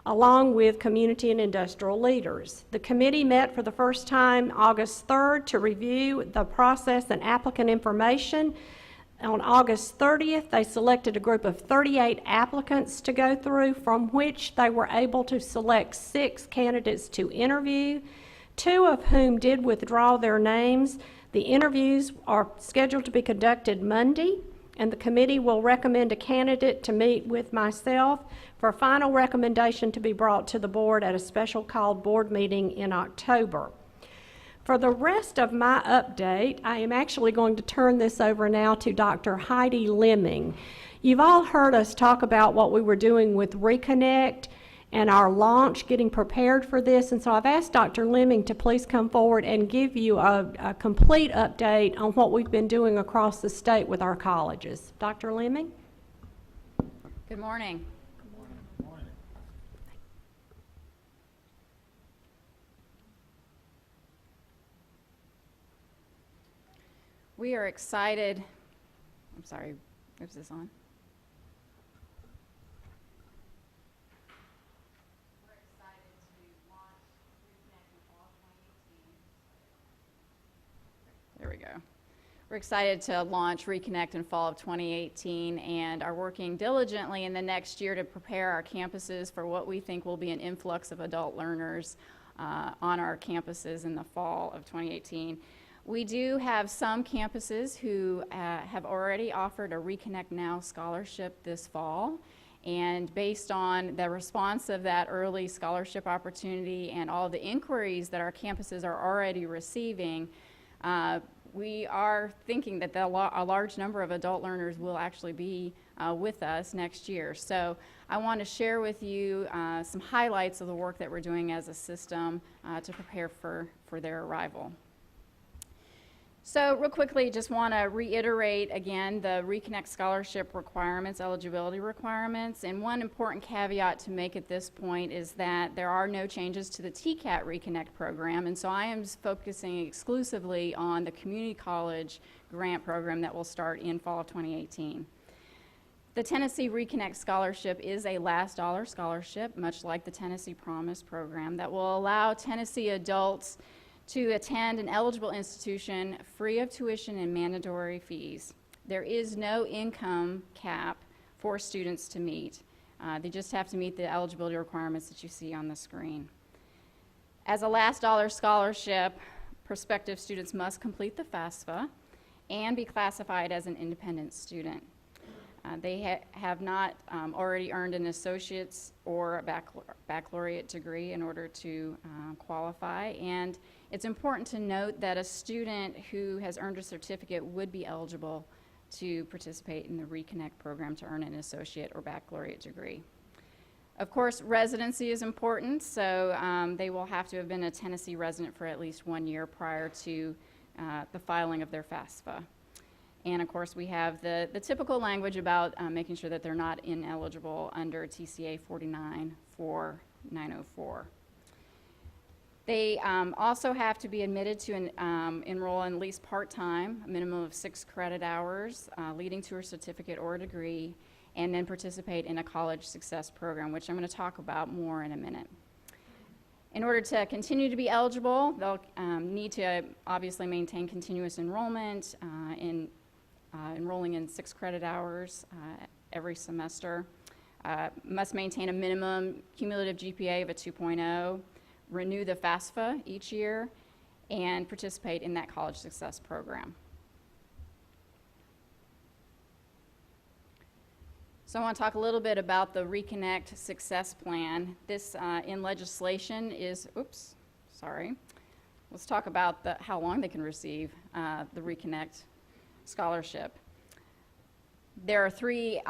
along with community and industrial leaders. The committee met for the first time August 3rd to review the process and applicant information. On August 30th, they selected a group of 38 applicants to go through, from which they were able to select 6 candidates to interview, 2 of whom did withdraw their names. The interviews are scheduled to be conducted Monday, and the committee will recommend a candidate to meet with myself for a final recommendation to be brought to the board at a special called board meeting in October. For the rest of my update, I am actually going to turn this over now to Dr. Heidi Lemming. You've all heard us talk about what we were doing with Reconnect and our launch, getting prepared for this, and so I've asked Dr. Lemming to please come forward and give you a complete update on what we've been doing across the state with our colleges. Dr. Lemming? Good morning. We are excited. I'm sorry, is this on? We're excited to launch Reconnect in fall 2018. There we go. We're excited to launch Reconnect in fall of 2018 and are working diligently in the next year to prepare our campuses for what we think will be an influx of adult learners on our campuses in the fall of 2018. We do have some campuses who have already offered a Reconnect Now scholarship this fall, and based on the response of that early scholarship opportunity and all the inquiries that our campuses are already receiving, we are thinking that a large number of adult learners will actually be with us next year. So I want to share with you some highlights of the work that we're doing as a system to prepare for their arrival. So real quickly, just want to reiterate again the Reconnect scholarship requirements, eligibility requirements, and one important caveat to make at this point is that there are no changes to the TCAT Reconnect program, and so I am focusing exclusively on the community college grant program that will start in fall of 2018. The Tennessee Reconnect Scholarship is a last dollar scholarship, much like the Tennessee Promise program, that will allow Tennessee adults to attend an eligible institution free of tuition and mandatory fees. There is no income cap for students to meet. They just have to meet the eligibility requirements that you see on the screen. As a last dollar scholarship, prospective students must complete the FAFSA and be classified as an independent student. They have not already earned an associate's or a baccalaureate degree in order to qualify, and it's important to note that a student who has earned a certificate would be eligible to participate in the Reconnect program to earn an associate or baccalaureate degree. Of course, residency is important, so they will have to have been a Tennessee resident for at least 1 year prior to the filing of their FAFSA. And of course, we have the typical language about making sure that they're not ineligible under TCA 494904. They also have to be admitted to enroll in at least part-time, a minimum of 6 credit hours, leading to a certificate or a degree, and then participate in a college success program, which I'm going to talk about more in a minute. In order to continue to be eligible, they'll need to obviously maintain continuous enrollment enrolling in 6 credit hours every semester, must maintain a minimum cumulative GPA of a 2.0, renew the FAFSA each year, and participate in that college success program. So I want to talk a little bit about the Reconnect Success Plan. This in legislation is, let's talk about how long they can receive the Reconnect scholarship. There are 3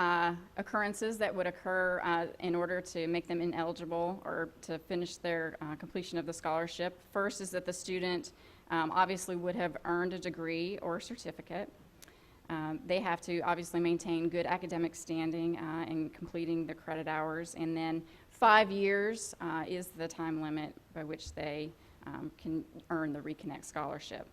occurrences that would occur in order to make them ineligible or to finish their completion of the scholarship. First is that the student obviously would have earned a degree or certificate. They have to obviously maintain good academic standing in completing the credit hours, and then 5 years is the time limit by which they can earn the Reconnect scholarship.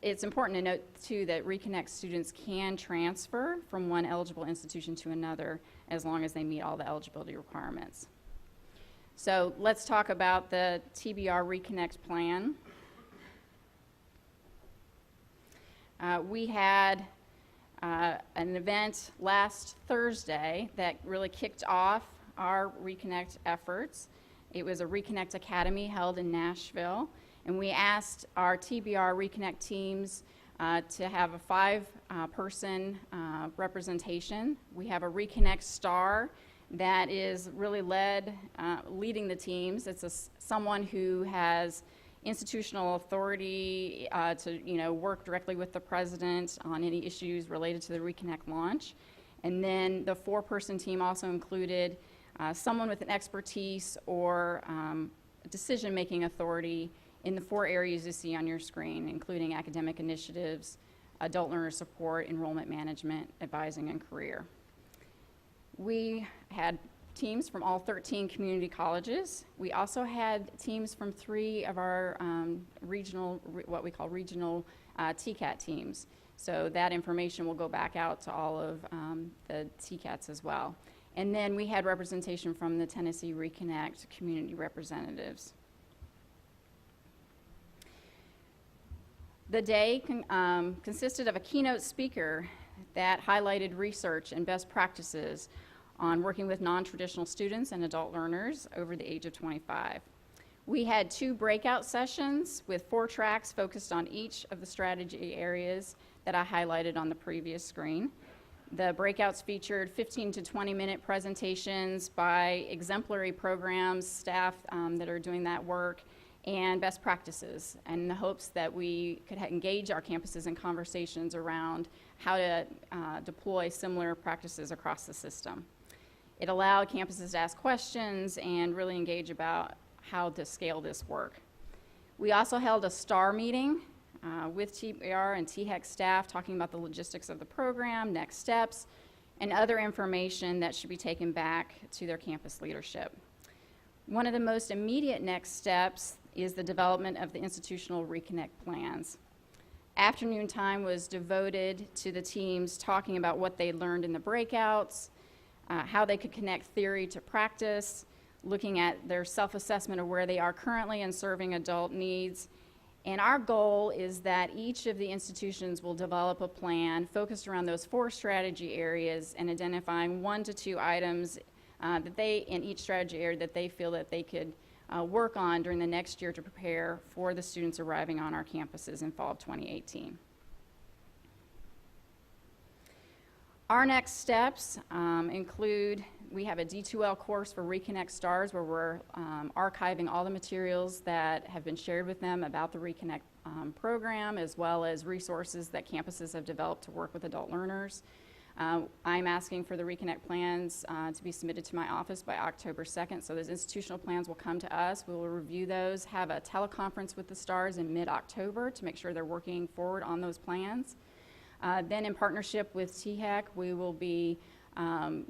It's important to note, too, that Reconnect students can transfer from one eligible institution to another as long as they meet all the eligibility requirements. So let's talk about the TBR Reconnect plan. We had an event last Thursday that really kicked off our Reconnect efforts. It was a Reconnect Academy held in Nashville, and we asked our TBR Reconnect teams to have a 5-person representation. We have a Reconnect star that is really leading the teams. It's someone who has institutional authority to work directly with the president on any issues related to the Reconnect launch. And then the 4-person team also included someone with an expertise or decision-making authority in the 4 areas you see on your screen, including academic initiatives, adult learner support, enrollment management, advising, and career. We had teams from all 13 community colleges. We also had teams from 3 of our regional, what we call regional TCAT teams. So that information will go back out to all of the TCATs as well. And then we had representation from the Tennessee Reconnect community representatives. The day consisted of a keynote speaker that highlighted research and best practices on working with non-traditional students and adult learners over the age of 25. We had 2 breakout sessions with 4 tracks focused on each of the strategy areas that I highlighted on the previous screen. The breakouts featured 15 to 20-minute presentations by exemplary programs, staff that are doing that work, and best practices, in the hopes that we could engage our campuses in conversations around how to deploy similar practices across the system. It allowed campuses to ask questions and really engage about how to scale this work. We also held a STAR meeting with TBR and THEC staff talking about the logistics of the program, next steps, and other information that should be taken back to their campus leadership. One of the most immediate next steps is the development of the institutional Reconnect plans. Afternoon time was devoted to the teams talking about what they learned in the breakouts, how they could connect theory to practice, looking at their self-assessment of where they are currently in serving adult needs. And our goal is that each of the institutions will develop a plan focused around those 4 strategy areas and identifying 1 to 2 items that they, in each strategy area, that they feel that they could work on during the next year to prepare for the students arriving on our campuses in fall of 2018. Our next steps include, we have a D2L course for Reconnect Stars where we're archiving all the materials that have been shared with them about the Reconnect program, as well as resources that campuses have developed to work with adult learners. I'm asking for the Reconnect plans to be submitted to my office by October 2nd. So those institutional plans will come to us. We will review those, have a teleconference with the STARS in mid-October to make sure they're working forward on those plans. Then in partnership with THEC, we will be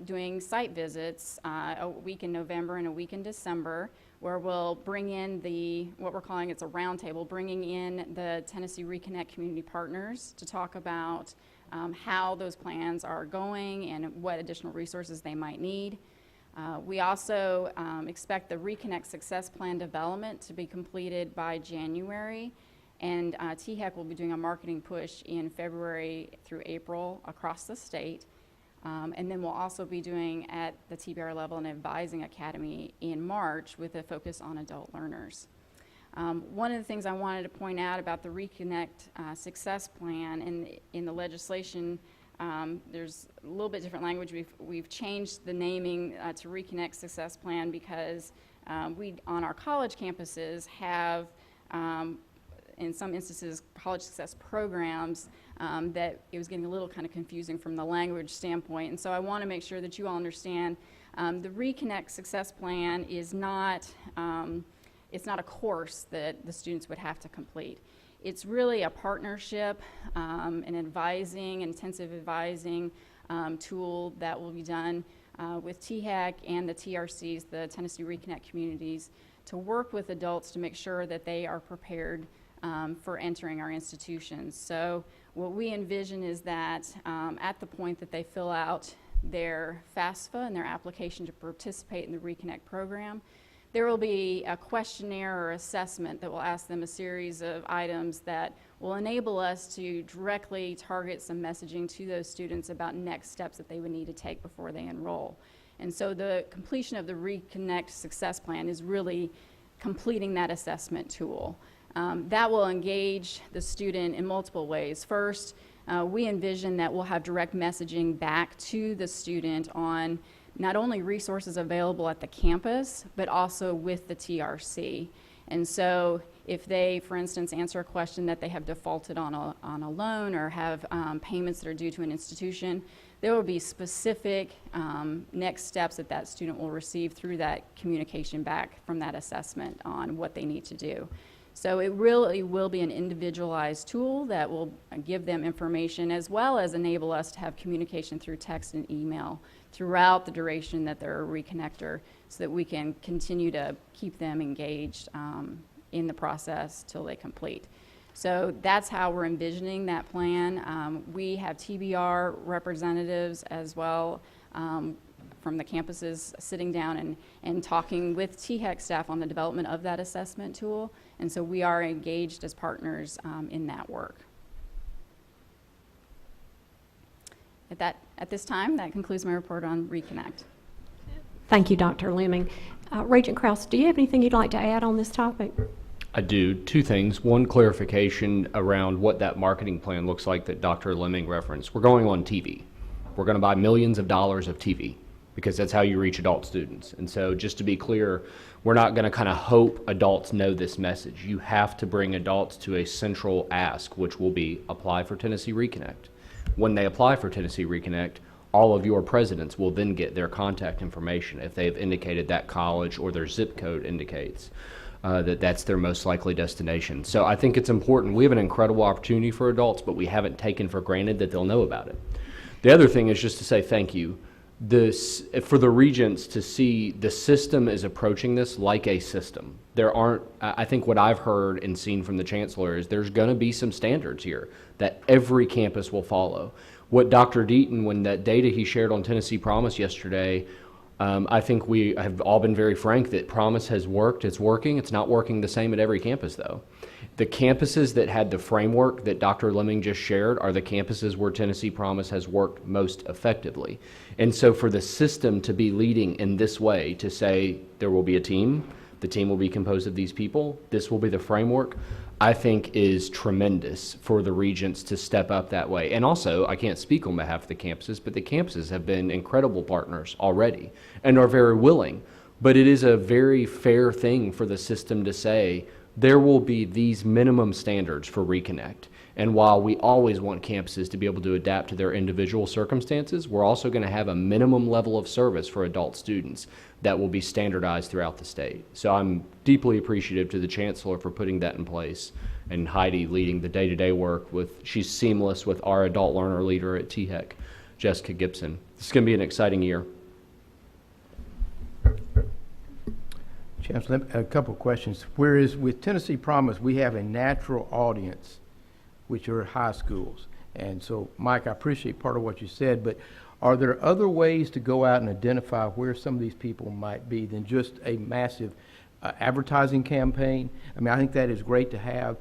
doing site visits a week in November and a week in December, where we'll bring in what we're calling, it's a roundtable, bringing in the Tennessee Reconnect community partners to talk about how those plans are going and what additional resources they might need. We also expect the Reconnect Success Plan development to be completed by January, and THEC will be doing a marketing push in February through April across the state. And then we'll also be doing at the TBR level an advising academy in March with a focus on adult learners. One of the things I wanted to point out about the Reconnect Success Plan in the legislation, there's a little bit different language. We've changed the naming to Reconnect Success Plan because we on our college campuses have in some instances college success programs that it was getting a little kind of confusing from the language standpoint. And so I want to make sure that you all understand the Reconnect Success Plan is not it's not a course that the students would have to complete. It's really a partnership, an advising, intensive advising tool that will be done with THEC and the TRCs, the Tennessee Reconnect communities, to work with adults to make sure that they are prepared for entering our institutions. So what we envision is that at the point that they fill out their FAFSA and their application to participate in the Reconnect program, there will be a questionnaire or assessment that will ask them a series of items that will enable us to directly target some messaging to those students about next steps that they would need to take before they enroll. And so the completion of the Reconnect Success Plan is really completing that assessment tool. That will engage the student in multiple ways. First, we envision that we'll have direct messaging back to the student on not only resources available at the campus, but also with the TRC. And so if they, for instance, answer a question that they have defaulted on a loan or have payments that are due to an institution, there will be specific next steps that that student will receive through that communication back from that assessment on what they need to do. So it really will be an individualized tool that will give them information as well as enable us to have communication through text and email throughout the duration that they're a reconnector so that we can continue to keep them engaged in the process till they complete. So that's how we're envisioning that plan. We have TBR representatives as well from the campuses sitting down and talking with THEC staff on the development of that assessment tool. And so we are engaged as partners in that work. At this time, that concludes my report on Reconnect. Thank you, Dr. Lemming. Regent Krause, do you have anything you'd like to add on this topic? I do. Two things. One, clarification around what that marketing plan looks like that Dr. Lemming referenced. We're going on TV. We're going to buy millions of dollars of TV because that's how you reach adult students. And so just to be clear, we're not going to kind of hope adults know this message. You have to bring adults to a central ask, which will be apply for Tennessee Reconnect. When they apply for Tennessee Reconnect, all of your presidents will then get their contact information if they've indicated that college or their zip code indicates that that's their most likely destination. So I think it's important. We have an incredible opportunity for adults, but we haven't taken for granted that they'll know about it. The other thing is just to say thank you. For the regents to see the system is approaching this like a system. There aren't, I think what I've heard and seen from the chancellor is there's going to be some standards here that every campus will follow. What Dr. Deaton, when that data he shared on Tennessee Promise yesterday, I think we have all been very frank that Promise has worked, it's working. It's not working the same at every campus though. The campuses that had the framework that Dr. Lemming just shared are the campuses where Tennessee Promise has worked most effectively. And so for the system to be leading in this way, to say there will be a team, the team will be composed of these people, this will be the framework, I think is tremendous for the regents to step up that way. And also, I can't speak on behalf of the campuses, but the campuses have been incredible partners already and are very willing. But it is a very fair thing for the system to say, there will be these minimum standards for Reconnect. And while we always want campuses to be able to adapt to their individual circumstances, we're also going to have a minimum level of service for adult students that will be standardized throughout the state. So I'm deeply appreciative to the Chancellor for putting that in place, and Heidi leading the day-to-day work she's seamless with our adult learner leader at THEC, Jessica Gibson. This is going to be an exciting year. Chancellor, a couple of questions. Whereas with Tennessee Promise, we have a natural audience, which are high schools. And so, Mike, I appreciate part of what you said, but are there other ways to go out and identify where some of these people might be than just a massive advertising campaign? I mean, I think that is great to have,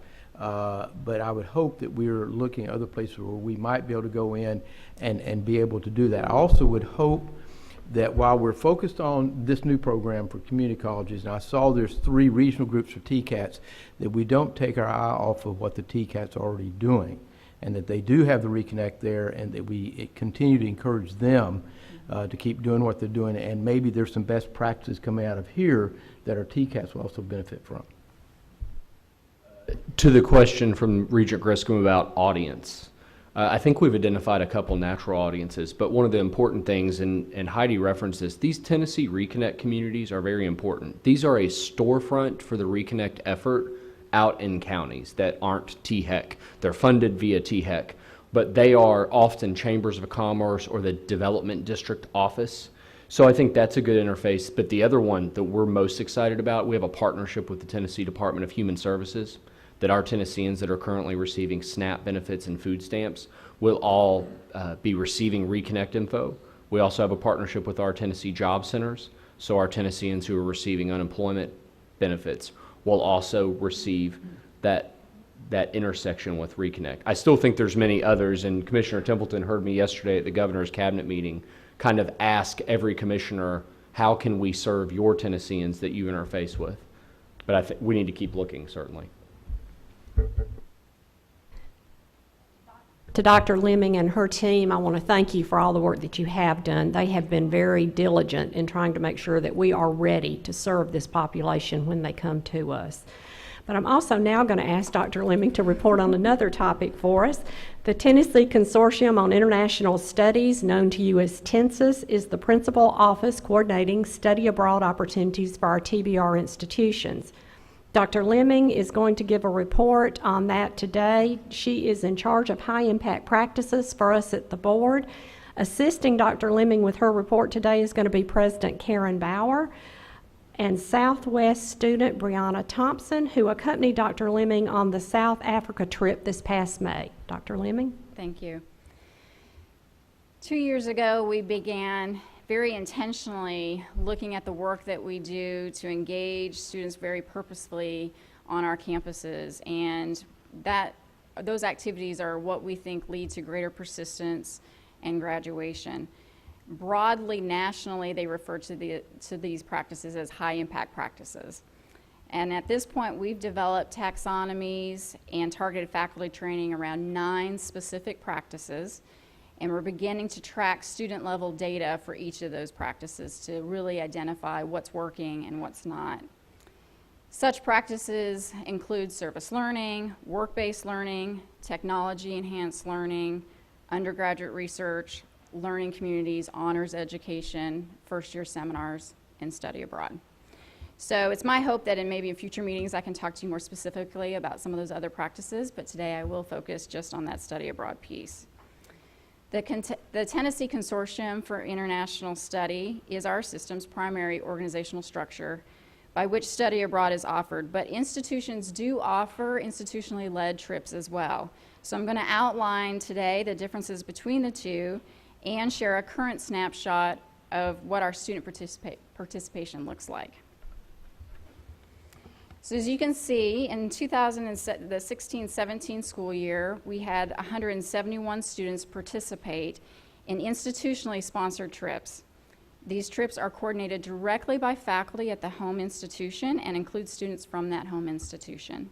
but I would hope that we're looking at other places where we might be able to go in and be able to do that. I also would hope that while we're focused on this new program for community colleges, and I saw there's 3 regional groups for TCATs, that we don't take our eye off of what the TCATs are already doing, and that they do have the Reconnect there, and that we continue to encourage them to keep doing what they're doing, and maybe there's some best practices coming out of here that our TCATs will also benefit from. To the question from Regent Griscom about audience, I think we've identified a couple natural audiences, but one of the important things, and Heidi referenced this, these Tennessee Reconnect communities are very important. These are a storefront for the Reconnect effort out in counties that aren't THEC. They're funded via THEC, but they are often chambers of commerce or the development district office. So I think that's a good interface. But the other one that we're most excited about, we have a partnership with the Tennessee Department of Human Services, that our Tennesseans that are currently receiving SNAP benefits and food stamps will all be receiving Reconnect info. We also have a partnership with our Tennessee Job Centers, so our Tennesseans who are receiving unemployment benefits will also receive that intersection with Reconnect. I still think there's many others, and Commissioner Templeton heard me yesterday at the governor's cabinet meeting kind of ask every commissioner, how can we serve your Tennesseans that you interface with? But I think we need to keep looking, certainly. To Dr. Lemming and her team, I want to thank you for all the work that you have done. They have been very diligent in trying to make sure that we are ready to serve this population when they come to us. But I'm also now going to ask Dr. Lemming to report on another topic for us. The Tennessee Consortium on International Studies, known to you as TENSIS, is the principal office coordinating study abroad opportunities for our TBR institutions. Dr. Lemming is going to give a report on that today. She is in charge of high impact practices for us at the board. Assisting Dr. Lemming with her report today is going to be President Karen Bauer and Southwest student Brianna Thompson, who accompanied Dr. Lemming on the South Africa trip this past May. Dr. Lemming? Thank you. 2 years ago, we began very intentionally looking at the work that we do to engage students very purposefully on our campuses, and those activities are what we think lead to greater persistence and graduation. Broadly, nationally, they refer to these practices as high impact practices. And at this point, we've developed taxonomies and targeted faculty training around 9 specific practices. And we're beginning to track student level data for each of those practices to really identify what's working and what's not. Such practices include service learning, work-based learning, technology-enhanced learning, undergraduate research, learning communities, honors education, first-year seminars, and study abroad. So it's my hope that maybe in future meetings I can talk to you more specifically about some of those other practices, but today I will focus just on that study abroad piece. The Tennessee Consortium for International Study is our system's primary organizational structure by which study abroad is offered, but institutions do offer institutionally led trips as well. So I'm going to outline today the differences between the two and share a current snapshot of what our student participation looks like. So as you can see, in the 16-17 school year, we had 171 students participate in institutionally sponsored trips. These trips are coordinated directly by faculty at the home institution and include students from that home institution.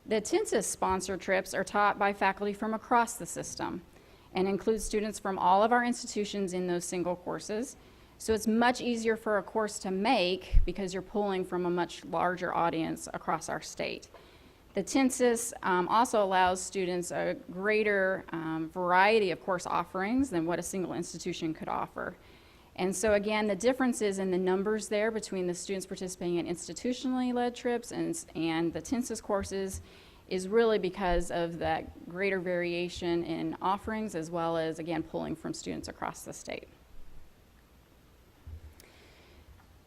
The TENSIS sponsored trips are taught by faculty from across the system and include students from all of our institutions in those single courses. So it's much easier for a course to make because you're pulling from a much larger audience across our state. The TNSIS also allows students a greater variety of course offerings than what a single institution could offer. And so again, the difference is in the numbers there between the students participating in institutionally led trips and the TNSIS courses is really because of that greater variation in offerings as well as, again, pulling from students across the state.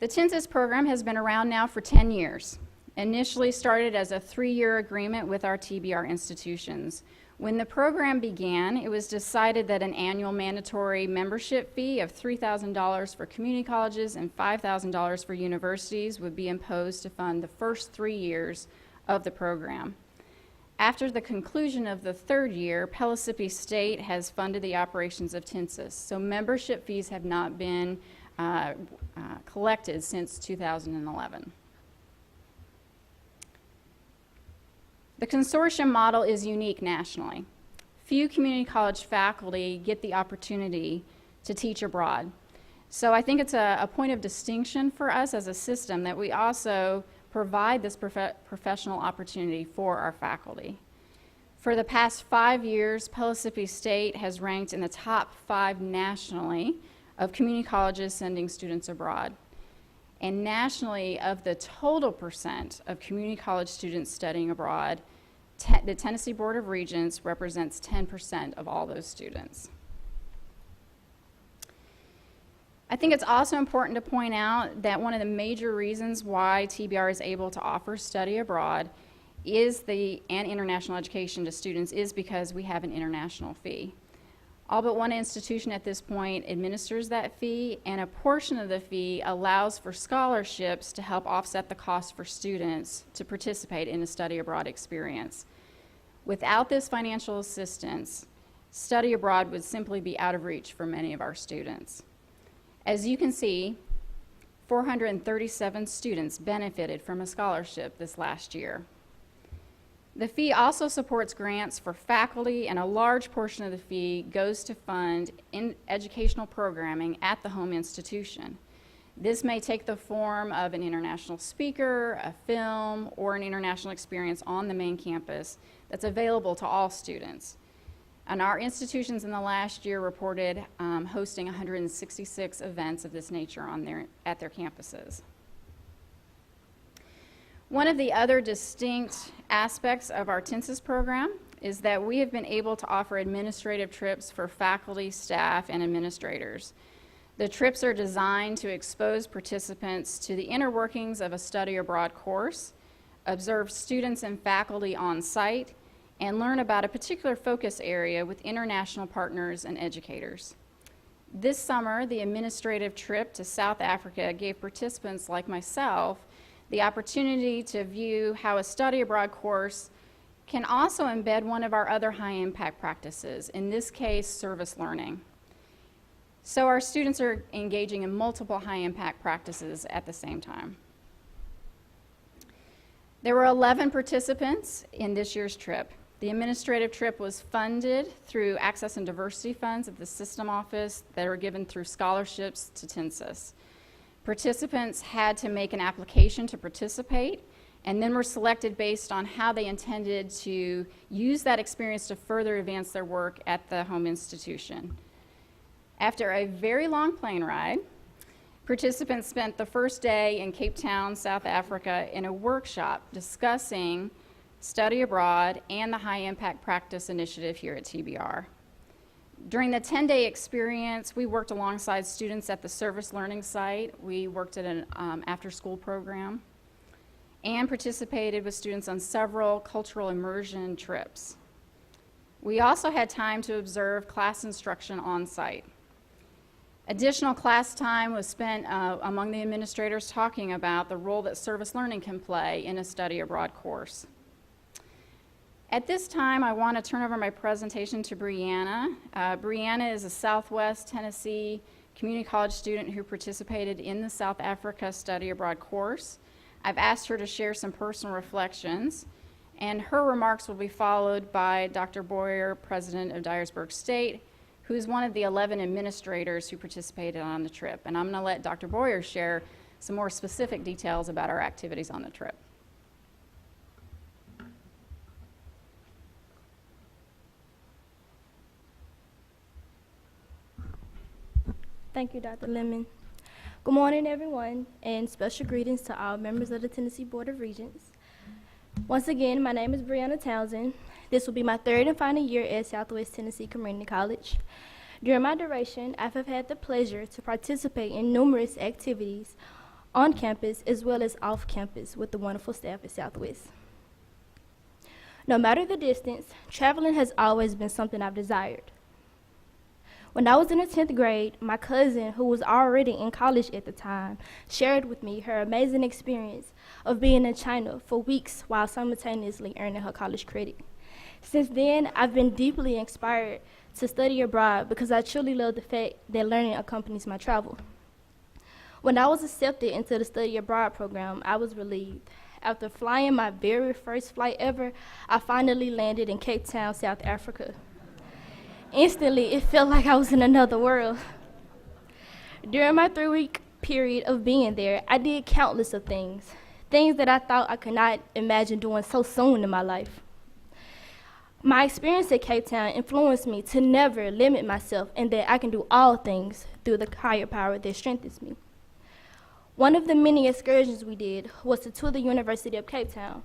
The TNSIS program has been around now for 10 years. Initially started as a 3-year agreement with our TBR institutions. When the program began, it was decided that an annual mandatory membership fee of $3,000 for community colleges and $5,000 for universities would be imposed to fund the first 3 years of the program. After the conclusion of the 3rd year, Pellissippi State has funded the operations of TNSIS, so membership fees have not been collected since 2011. The consortium model is unique nationally. Few community college faculty get the opportunity to teach abroad. So I think it's a point of distinction for us as a system that we also provide this professional opportunity for our faculty. For the past 5 years, Pellissippi State has ranked in the top 5 nationally of community colleges sending students abroad. And nationally, of the total percent of community college students studying abroad, the Tennessee Board of Regents represents 10% of all those students. I think it's also important to point out that one of the major reasons why TBR is able to offer study abroad and international education to students is because we have an international fee. All but one institution at this point administers that fee, and a portion of the fee allows for scholarships to help offset the cost for students to participate in a study abroad experience. Without this financial assistance, study abroad would simply be out of reach for many of our students. As you can see, 437 students benefited from a scholarship this last year. The fee also supports grants for faculty, and a large portion of the fee goes to fund educational programming at the home institution. This may take the form of an international speaker, a film, or an international experience on the main campus that's available to all students. And our institutions in the last year reported hosting 166 events of this nature at their campuses. One of the other distinct aspects of our TNSIS program is that we have been able to offer administrative trips for faculty, staff, and administrators. The trips are designed to expose participants to the inner workings of a study abroad course, observe students and faculty on site, and learn about a particular focus area with international partners and educators. This summer, the administrative trip to South Africa gave participants like myself the opportunity to view how a study abroad course can also embed one of our other high impact practices, in this case, service learning. So our students are engaging in multiple high impact practices at the same time. There were 11 participants in this year's trip. The administrative trip was funded through Access and Diversity Funds at the System Office that are given through scholarships to TNSIS. Participants had to make an application to participate, and then were selected based on how they intended to use that experience to further advance their work at the home institution. After a very long plane ride, participants spent the first day in Cape Town, South Africa, in a workshop discussing study abroad and the high impact practice initiative here at TBR. During the 10-day experience, we worked alongside students at the service learning site. We worked at an after-school program and participated with students on several cultural immersion trips. We also had time to observe class instruction on site. Additional class time was spent among the administrators talking about the role that service learning can play in a study abroad course. At this time, I want to turn over my presentation to Brianna. Brianna is a Southwest Tennessee community college student who participated in the South Africa study abroad course. I've asked her to share some personal reflections, and her remarks will be followed by Dr. Boyer, president of Dyersburg State, who's one of the 11 administrators who participated on the trip. And I'm going to let Dr. Boyer share some more specific details about our activities on the trip. Thank you, Dr. Lemon. Good morning, everyone, and special greetings to all members of the Tennessee Board of Regents. Once again, my name is Brianna Townsend. This will be my third and final year at Southwest Tennessee Community College. During my duration, I have had the pleasure to participate in numerous activities on campus as well as off campus with the wonderful staff at Southwest. No matter the distance, traveling has always been something I've desired. When I was in the 10th grade, my cousin, who was already in college at the time, shared with me her amazing experience of being in China for weeks while simultaneously earning her college credit. Since then, I've been deeply inspired to study abroad because I truly love the fact that learning accompanies my travel. When I was accepted into the study abroad program, I was relieved. After flying my very first flight ever, I finally landed in Cape Town, South Africa. Instantly, it felt like I was in another world. During my 3-week period of being there, I did countless of things that I thought I could not imagine doing so soon in my life. My experience at Cape Town influenced me to never limit myself and that I can do all things through the higher power that strengthens me. One of the many excursions we did was to tour the University of Cape Town.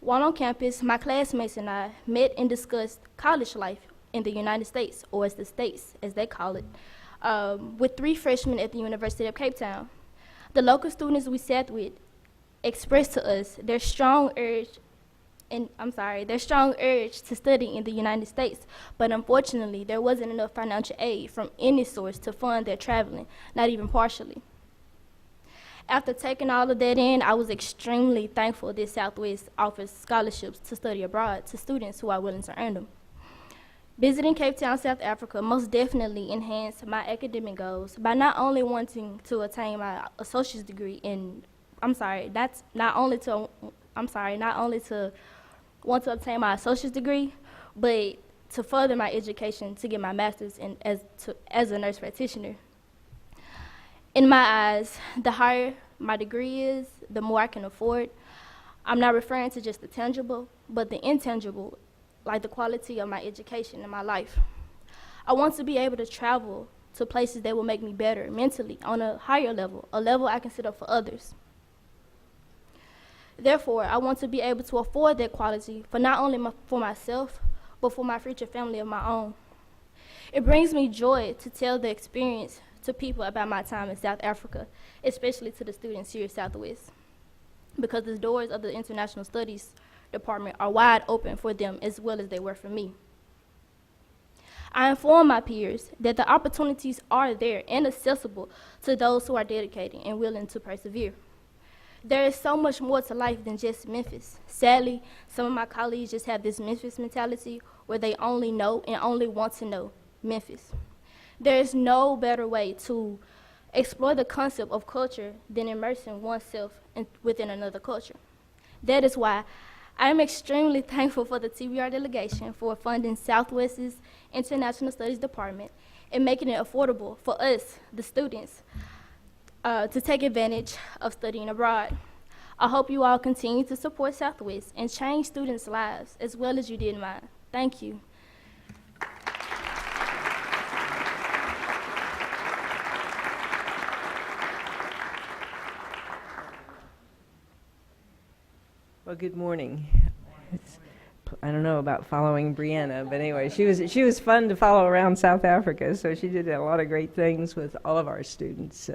While on campus, my classmates and I met and discussed college life in the United States, or as the States, as they call it, with 3 freshmen at the University of Cape Town. The local students we sat with expressed to us their strong urge to study in the United States, but unfortunately, there wasn't enough financial aid from any source to fund their traveling, not even partially. After taking all of that in, I was extremely thankful that Southwest offers scholarships to study abroad to students who are willing to earn them. Visiting Cape Town, South Africa most definitely enhanced my academic goals by not only wanting to attain my associate's degree not only to want to obtain my associate's degree, but to further my education to get my master's as a nurse practitioner. In my eyes, the higher my degree is, the more I can afford. I'm not referring to just the tangible, but the intangible, like the quality of my education in my life. I want to be able to travel to places that will make me better mentally on a higher level, a level I can set up for others. Therefore, I want to be able to afford that quality for not only for myself, but for my future family of my own. It brings me joy to tell the experience to people about my time in South Africa, especially to the students here at Southwest, because the doors of the International Studies Department are wide open for them as well as they were for me. I inform my peers that the opportunities are there and accessible to those who are dedicated and willing to persevere. There is so much more to life than just Memphis. Sadly, some of my colleagues just have this Memphis mentality where they only know and only want to know Memphis. There is no better way to explore the concept of culture than immersing oneself within another culture. That is why I am extremely thankful for the TBR delegation for funding Southwest's International Studies Department and making it affordable for us, the students, to take advantage of studying abroad. I hope you all continue to support Southwest and change students' lives as well as you did mine. Thank you. Well, good morning. I don't know about following Brianna, but anyway, she was fun to follow around South Africa, so she did a lot of great things with all of our students.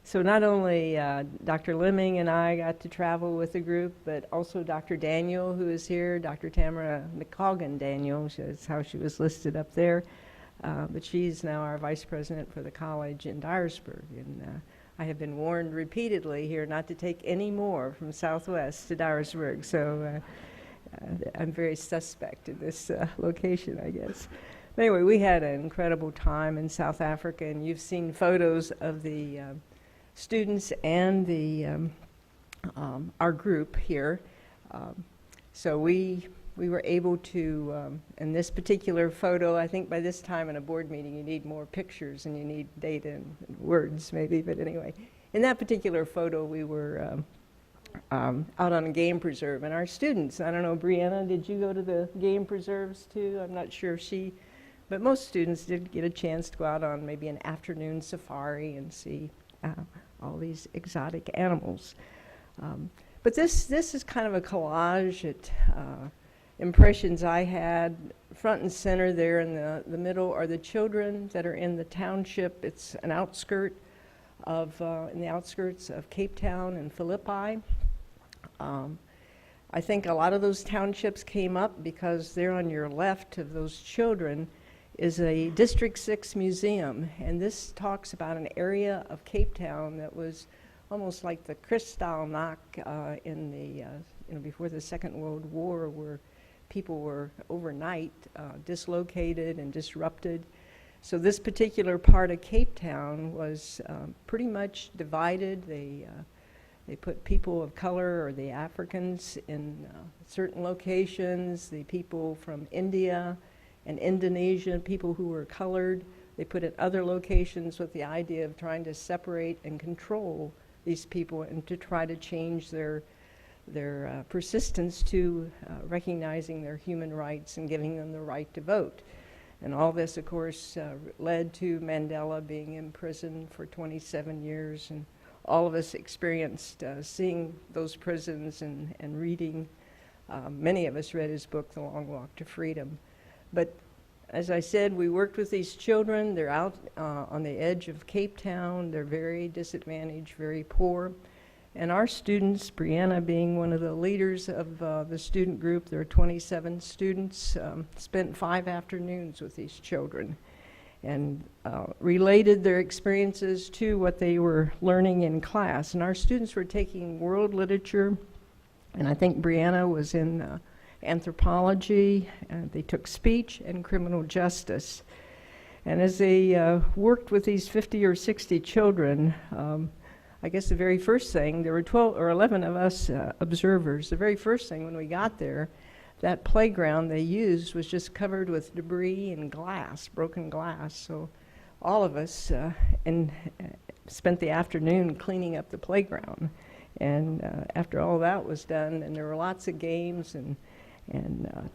So not only Dr. Lemming and I got to travel with the group, but also Dr. Daniel, who is here, Dr. Tamara McColgan Daniel, that's how she was listed up there, but she's now our vice president for the college in Dyersburg. And I have been warned repeatedly here not to take any more from Southwest to Dyersburg, so I'm very suspect in this location, I guess. But anyway, we had an incredible time in South Africa, and you've seen photos of the students and the our group here. So we we were able to, in this particular photo, I think by this time in a board meeting you need more pictures and you need data and words maybe, but anyway. In that particular photo we were out on a game preserve, and our students, I don't know, Brianna, did you go to the game preserves too? I'm not sure if but most students did get a chance to go out on maybe an afternoon safari and see all these exotic animals. But this is kind of a collage at impressions I had. Front and center there in the middle are the children that are in the township. It's an outskirt of, in the outskirts of Cape Town and Philippi. I think a lot of those townships came up because there on your left of those children is a District 6 museum, and this talks about an area of Cape Town that was almost like the Kristallnacht in the, before the Second World War, where people were overnight dislocated and disrupted. So this particular part of Cape Town was pretty much divided. They put people of color or the Africans in certain locations, the people from India and Indonesia, people who were colored, they put at other locations with the idea of trying to separate and control these people and to try to change their persistence to recognizing their human rights and giving them the right to vote. And all this, of course, led to Mandela being imprisoned for 27 years, and all of us experienced seeing those prisons and reading. Many of us read his book, The Long Walk to Freedom. But as I said, we worked with these children. They're out on the edge of Cape Town. They're very disadvantaged, very poor. And our students, Brianna being one of the leaders of the student group, there are 27 students, spent 5 afternoons with these children and related their experiences to what they were learning in class. And our students were taking world literature, and I think Brianna was in anthropology, they took speech and criminal justice. And as they worked with these 50 or 60 children, I guess the very first thing, there were 12 or 11 of us observers. The very first thing when we got there, that playground they used was just covered with debris and glass, broken glass. So all of us spent the afternoon cleaning up the playground. And after all that was done, and there were lots of games and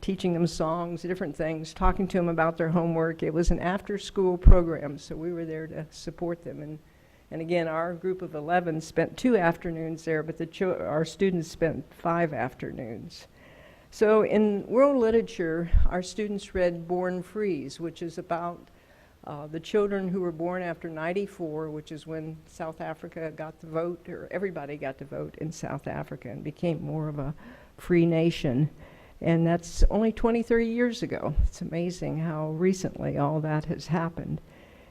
teaching them songs, different things, talking to them about their homework. It was an after-school program, so we were there to support them. And again, our group of 11 spent 2 afternoons there, but our students spent 5 afternoons. So in world literature, our students read Born Frees, which is about the children who were born after '94, which is when South Africa got the vote, or everybody got to vote in South Africa and became more of a free nation. And that's only 23 years ago. It's amazing how recently all that has happened.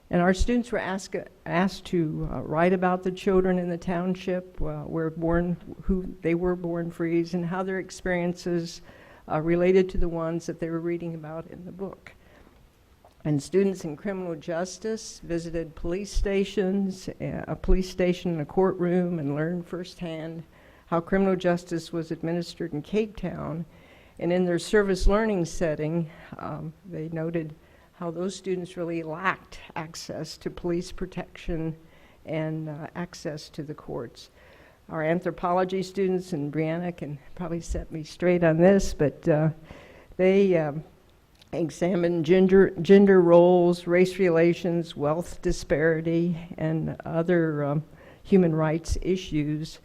And our students were asked to write about the children in the township, who they were born free, and how their experiences related to the ones that they were reading about in the book. And students in criminal justice visited police stations, a police station and a courtroom, and learned firsthand how criminal justice was administered in Cape Town. And in their service learning setting, they noted how those students really lacked access to police protection and access to the courts. Our anthropology students, and Brianna can probably set me straight on this, but they examined gender roles, race relations, wealth disparity, and other human rights issues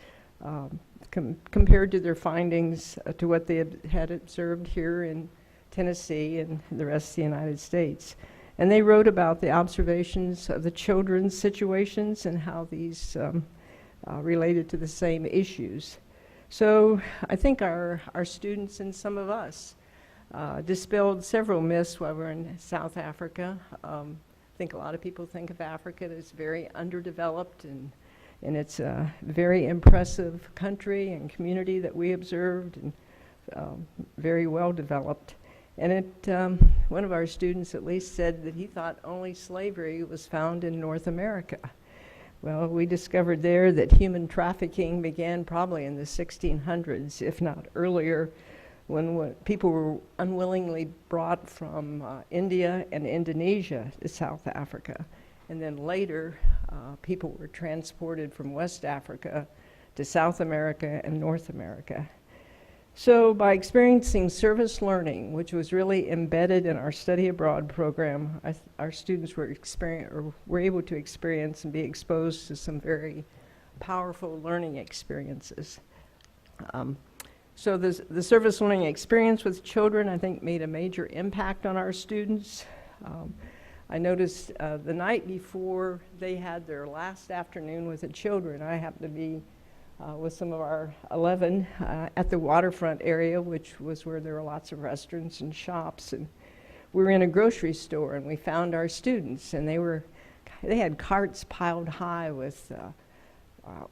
compared to their findings to what they had observed here in Tennessee and the rest of the United States. And they wrote about the observations of the children's situations and how these related to the same issues. So I think our students and some of us dispelled several myths while we're in South Africa. I think a lot of people think of Africa as very underdeveloped, and it's a very impressive country and community that we observed, and very well developed. And one of our students at least said that he thought only slavery was found in North America. Well, we discovered there that human trafficking began probably in the 1600s, if not earlier, when people were unwillingly brought from India and Indonesia to South Africa. And then later, people were transported from West Africa to South America and North America. So by experiencing service learning, which was really embedded in our study abroad program, our students were able to experience and be exposed to some very powerful learning experiences. So the service learning experience with children, I think, made a major impact on our students. I noticed the night before they had their last afternoon with the children, I happened to be with some of our 11 at the waterfront area, which was where there were lots of restaurants and shops. And we were in a grocery store, and we found our students, and they had carts piled high with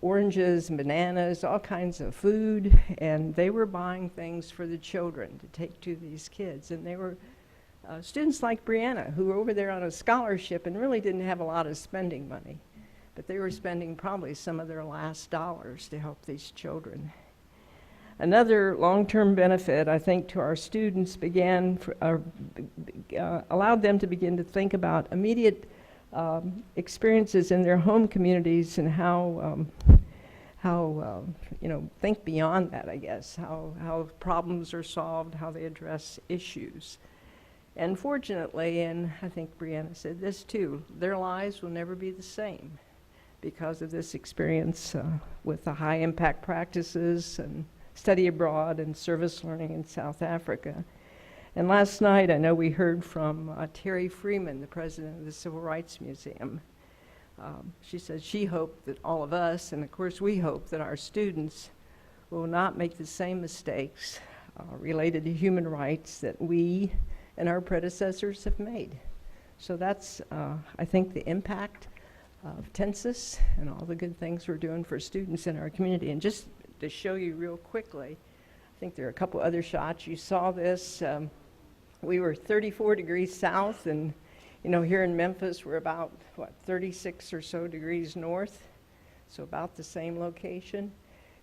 oranges and bananas, all kinds of food, and they were buying things for the children to take to these kids. And they were students like Brianna, who were over there on a scholarship and really didn't have a lot of spending money. But they were spending probably some of their last dollars to help these children. Another long-term benefit, I think, to our students allowed them to begin to think about immediate experiences in their home communities and how think beyond that, I guess, how problems are solved, how they address issues. And fortunately, and I think Brianna said this too, their lives will never be the same because of this experience with the high impact practices and study abroad and service learning in South Africa. And last night, I know we heard from Terry Freeman, the president of the Civil Rights Museum. She said she hoped that all of us, and of course we hope that our students will not make the same mistakes related to human rights that we and our predecessors have made. So that's, I think, the impact of TNSIS and all the good things we're doing for students in our community. And just to show you real quickly, I think there are a couple other shots. You saw this. We were 34 degrees south, and here in Memphis, we're about, 36 or so degrees north, so about the same location.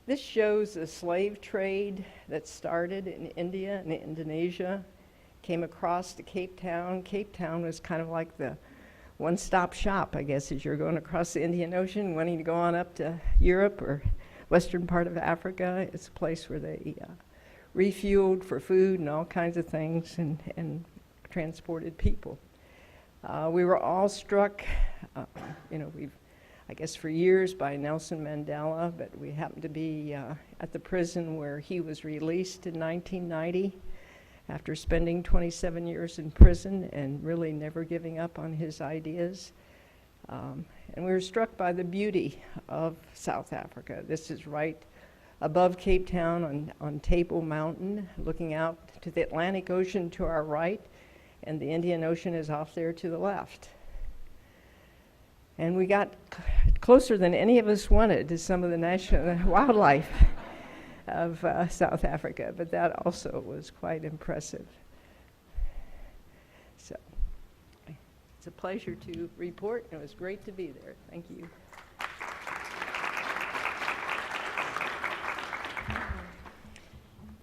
This shows the slave trade that started in India and Indonesia, came across to Cape Town. Cape Town was kind of like the one-stop shop, I guess, as you're going across the Indian Ocean, wanting to go on up to Europe or western part of Africa. It's a place where they refueled for food and all kinds of things and transported people. We were all struck, I guess for years by Nelson Mandela, but we happened to be at the prison where he was released in 1990 after spending 27 years in prison and really never giving up on his ideas. And we were struck by the beauty of South Africa. This is right above Cape Town on Table Mountain, looking out to the Atlantic Ocean to our right, and the Indian Ocean is off there to the left. And we got closer than any of us wanted to some of the national wildlife of South Africa, but that also was quite impressive. So it's a pleasure to report, and it was great to be there. Thank you.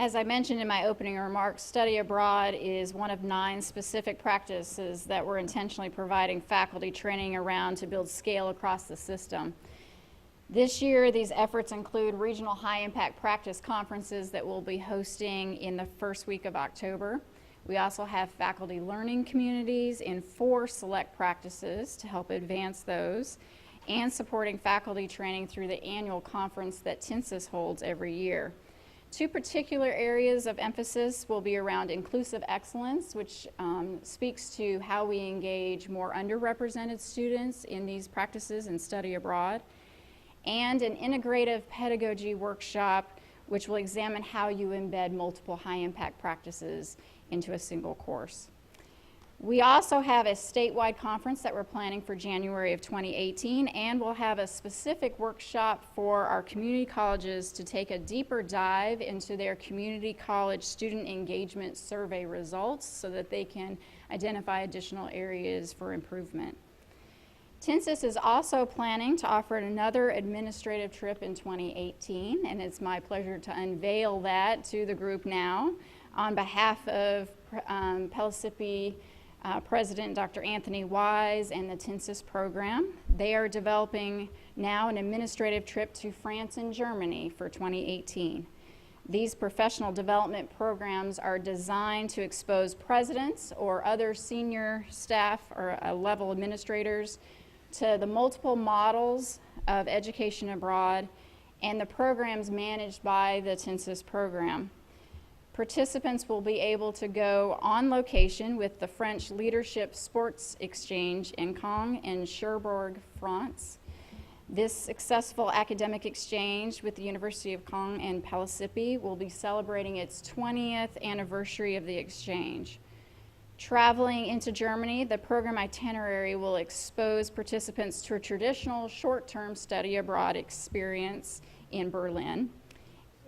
As I mentioned in my opening remarks, study abroad is one of 9 specific practices that we're intentionally providing faculty training around to build scale across the system. This year, these efforts include regional high-impact practice conferences that we'll be hosting in the first week of October. We also have faculty learning communities in 4 select practices to help advance those, and supporting faculty training through the annual conference that TNSIS holds every year. 2 particular areas of emphasis will be around inclusive excellence, which speaks to how we engage more underrepresented students in these practices and study abroad, and an integrative pedagogy workshop, which will examine how you embed multiple high-impact practices into a single course. We also have a statewide conference that we're planning for January of 2018, and we'll have a specific workshop for our community colleges to take a deeper dive into their community college student engagement survey results so that they can identify additional areas for improvement. TNSIS is also planning to offer another administrative trip in 2018, and it's my pleasure to unveil that to the group now. On behalf of Pellissippi President Dr. Anthony Wise and the TNSIS program, they are developing now an administrative trip to France and Germany for 2018. These professional development programs are designed to expose presidents or other senior staff or level administrators to the multiple models of education abroad and the programs managed by the TNSIS program. Participants will be able to go on location with the French Leadership Sports Exchange in Caen and Cherbourg, France. This successful academic exchange with the University of Caen and Pellissippi will be celebrating its 20th anniversary of the exchange. Traveling into Germany, the program itinerary will expose participants to a traditional short-term study abroad experience in Berlin.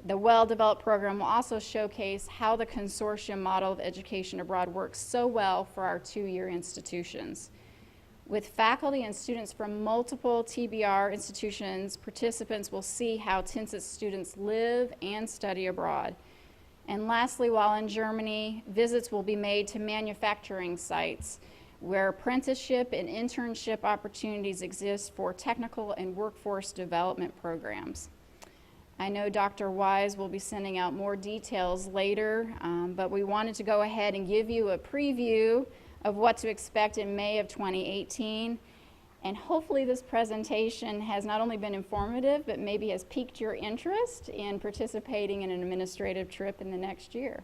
The well-developed program will also showcase how the consortium model of education abroad works so well for our two-year institutions. With faculty and students from multiple TBR institutions, participants will see how TNSIS students live and study abroad. And lastly, while in Germany, visits will be made to manufacturing sites where apprenticeship and internship opportunities exist for technical and workforce development programs. I know Dr. Wise will be sending out more details later, but we wanted to go ahead and give you a preview of what to expect in May of 2018. And hopefully this presentation has not only been informative, but maybe has piqued your interest in participating in an administrative trip in the next year.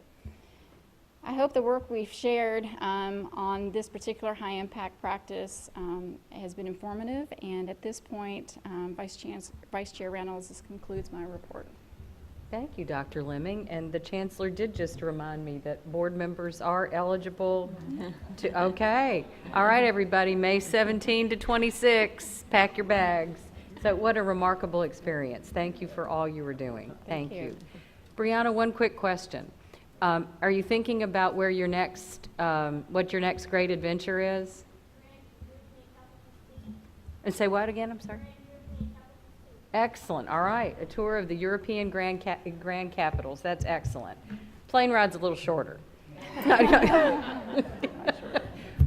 I hope the work we've shared on this particular high-impact practice has been informative, and at this point, Vice Chair Reynolds, this concludes my report. Thank you, Dr. Lemming. And the Chancellor did just remind me that board members are eligible to, okay. All right, everybody, May 17 to 26, pack your bags. So what a remarkable experience. Thank you for all you were doing. Thank you. Brianna, one quick question. Are you thinking about where your next, what your next great adventure is? And say what again? I'm sorry. Excellent. All right. A tour of the European grand capitals. That's excellent. Plane ride's a little shorter.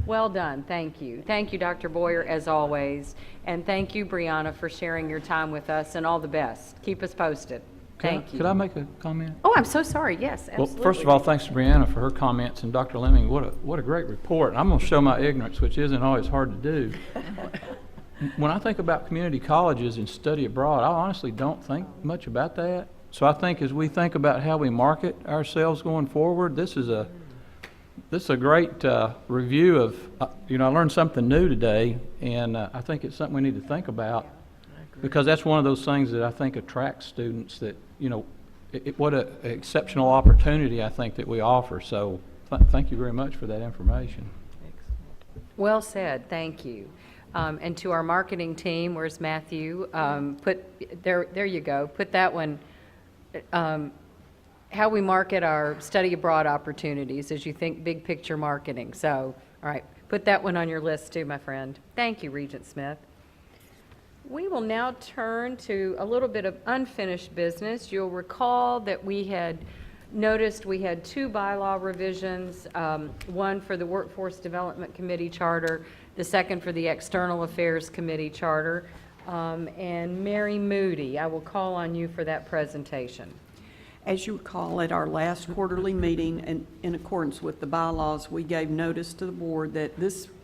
Well done. Thank you. Thank you, Dr. Boyer, as always. And thank you, Brianna, for sharing your time with us, and all the best. Keep us posted. Thank you. Could I make a comment? Oh, I'm so sorry. Yes, absolutely. Well, first of all, thanks to Brianna for her comments, and Dr. Lemming, what a great report. And I'm going to show my ignorance, which isn't always hard to do. When I think about community colleges and study abroad, I honestly don't think much about that. So I think as we think about how we market ourselves going forward, this is a great review of, I learned something new today, and I think it's something we need to think about, because that's one of those things that I think attracts students that, what an exceptional opportunity I think that we offer. So thank you very much for that information. Well said. Thank you. And to our marketing team, where's Matthew? There you go. Put that one, how we market our study abroad opportunities as you think big picture marketing. So, all right, put that one on your list too, my friend. Thank you, Regent Smith. We will now turn to a little bit of unfinished business. You'll recall that we had noticed we had two bylaw revisions, one for the Workforce Development Committee charter, the second for the External Affairs Committee charter. And Mary Moody, I will call on you for that presentation. As you recall, at our last quarterly meeting, and in accordance with the bylaws, we gave notice to the board that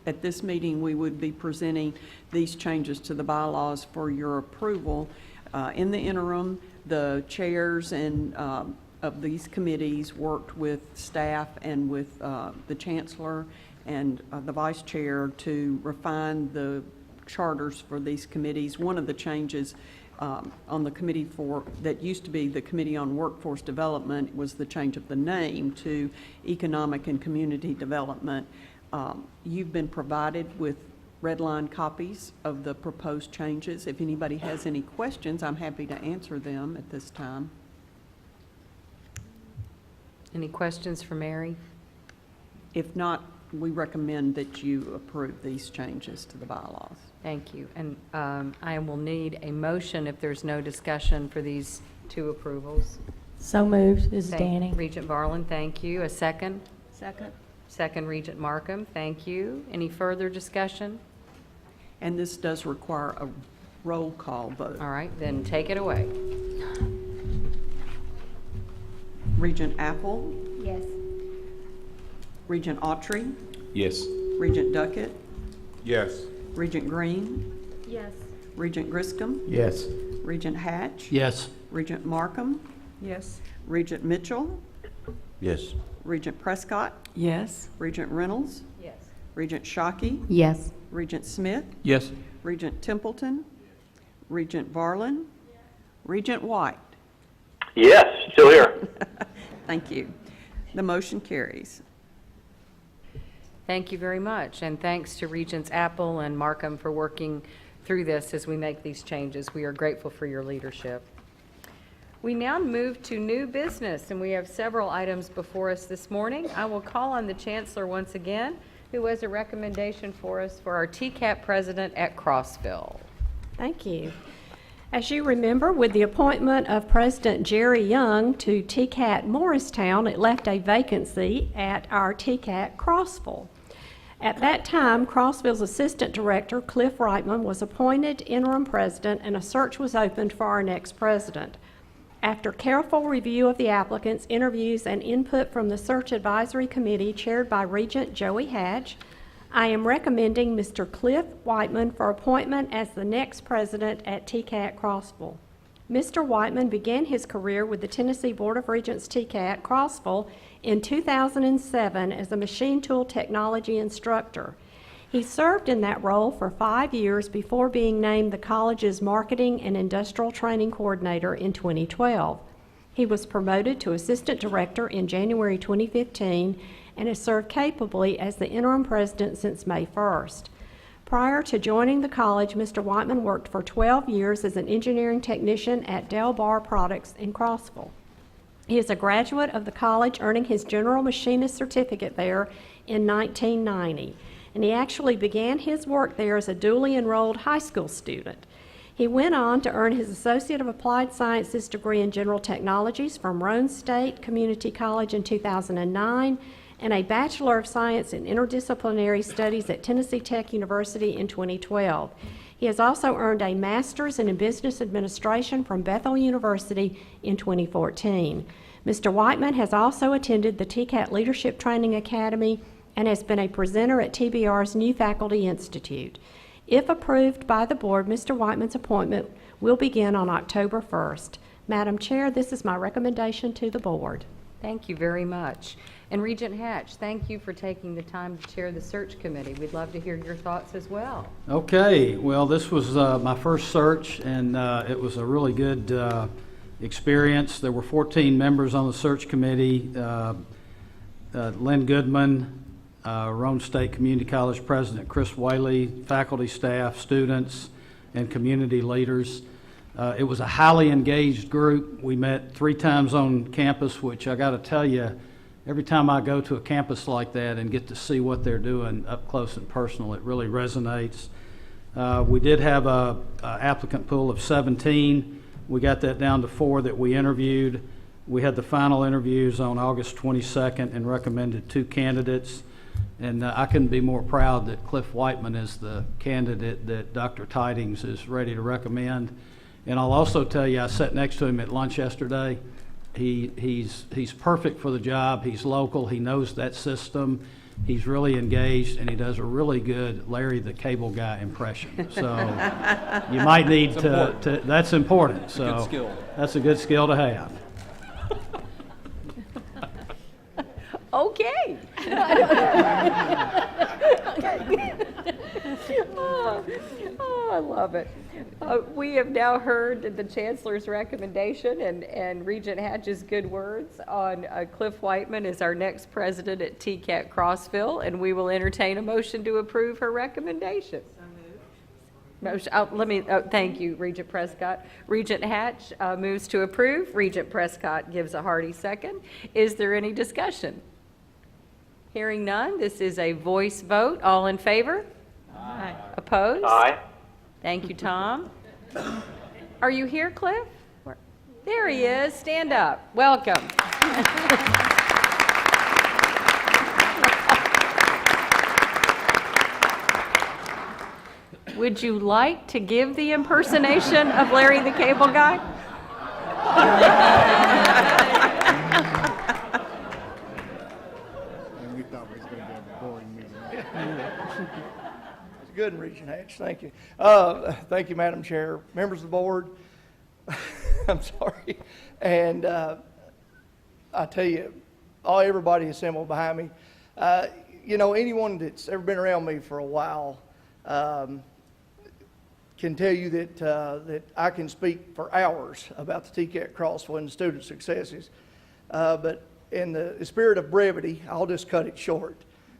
at this meeting we would be presenting these changes to the bylaws for your approval. In the interim, the chairs and of these committees worked with staff and with the chancellor and the vice chair to refine the charters for these committees. One of the changes on the committee that used to be the Committee on Workforce Development was the change of the name to Economic and Community Development. You've been provided with red line copies of the proposed changes. If anybody has any questions, I'm happy to answer them at this time. Any questions for Mary? If not, we recommend that you approve these changes to the bylaws. Thank you. And I will need a motion if there's no discussion for these two approvals. So moved. This is Thank- Danny. Regent Barlin, thank you. A second? Second. Second, Regent Markham, thank you. Any further discussion? And this does require a roll call vote. All right, then take it away. Regent Apple, Yes. Regent Autry, Yes. Regent Duckett, Yes. Regent Green, Yes. Regent Griscom, Yes. Regent Hatch, Yes. Regent Markham, Yes. Regent Mitchell, Yes. Regent Prescott, Yes. Regent Reynolds, Yes. Regent Shockey, Yes. Regent Smith, Yes. Regent Templeton, Regent Varlin, Regent White. Yes, still here. Thank you. The motion carries. Thank you very much, and thanks to Regents Apple and Markham for working through this as we make these changes. We are grateful for your leadership. We now move to new business, and we have several items before us this morning. I will call on the Chancellor once again, who has a recommendation for us for our TCAP president at Crossville. Thank you. As you remember, with the appointment of President Jerry Young to TCAT Morristown, it left a vacancy at our TCAT Crossville. At that time, Crossville's Assistant Director, Cliff Reitman, was appointed interim president, and a search was opened for our next president. After careful review of the applicants, interviews, and input from the Search Advisory Committee chaired by Regent Joey Hatch, I am recommending Mr. Cliff Whiteman for appointment as the next president at TCAT Crossville. Mr. Whiteman began his career with the Tennessee Board of Regents TCAT Crossville in 2007 as a machine tool technology instructor. He served in that role for 5 years before being named the college's Marketing and Industrial Training Coordinator in 2012. He was promoted to Assistant Director in January 2015 and has served capably as the interim president since May 1st. Prior to joining the college, Mr. Whiteman worked for 12 years as an engineering technician at Del Bar Products in Crossville. He is a graduate of the college, earning his general machinist certificate there in 1990, and he actually began his work there as a dually enrolled high school student. He went on to earn his Associate of Applied Sciences degree in General Technologies from Roane State Community College in 2009, and a Bachelor of Science in Interdisciplinary Studies at Tennessee Tech University in 2012. He has also earned a Master's in Business Administration from Bethel University in 2014. Mr. Whiteman has also attended the TCAT Leadership Training Academy and has been a presenter at TBR's New Faculty Institute. If approved by the board, Mr. Whiteman's appointment will begin on October 1st. Madam Chair, this is my recommendation to the board. Thank you very much. And Regent Hatch, thank you for taking the time to chair the search committee. We'd love to hear your thoughts as well. Okay, well, this was my first search, and it was a really good experience. There were 14 members on the search committee. Lynn Goodman, Roane State Community College President Chris Whaley, faculty, staff, students, and community leaders. It was a highly engaged group. We met 3 times on campus, which I got to tell you, every time I go to a campus like that and get to see what they're doing up close and personal, it really resonates. We did have a applicant pool of 17. We got that down to 4 that we interviewed. We had the final interviews on August 22nd and recommended 2 candidates. And I couldn't be more proud that Cliff Whiteman is the candidate that Dr. Tidings is ready to recommend. And I'll also tell you, I sat next to him at lunch yesterday. He's perfect for the job. He's local. He knows that system. He's really engaged, and he does a really good Larry the Cable Guy impression. So you might need to that's important. So good skill. That's a good skill to have. Okay. I love it. We have now heard the Chancellor's recommendation and Regent Hatch's good words on Cliff Whiteman as our next president at TCAT Crossville, and we will entertain a motion to approve her recommendation. Thank you, Regent Prescott. Regent Hatch moves to approve. Regent Prescott gives a hearty second. Is there any discussion? Hearing none, this is a voice vote. All in favor? Aye. Opposed? Aye. Thank you, Tom. Are you here, Cliff? There he is. Stand up. Welcome. Would you like to give the impersonation of Larry the Cable Guy? And we thought we was going to have a boring meeting. It's good, Regent Hatch. Thank you. Thank you, Madam Chair, members of the board. I'm sorry. And I tell you, everybody assembled behind me. You know, anyone that's ever been around me for a while can tell you that I can speak for hours about the TCAT Crossville and the student successes. But in the spirit of brevity, I'll just cut it short.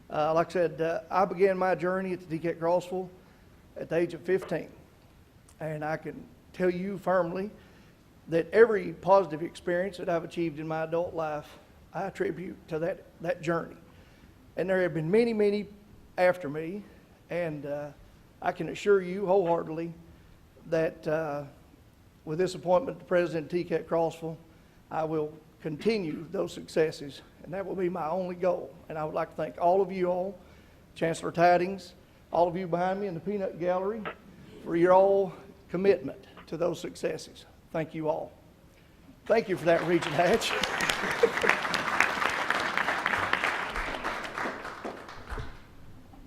Like I said, I began my journey at the TCAT Crossville at the age of 15. And I can tell you firmly that every positive experience that I've achieved in my adult life, I attribute to that journey. And there have been many, many after me, and I can assure you wholeheartedly that with this appointment to President of TCAT Crossville, I will continue those successes, and that will be my only goal. And I would like to thank all of you all, Chancellor Tidings, all of you behind me in the peanut gallery, for your all commitment to those successes. Thank you all. Thank you for that, Regent Hatch.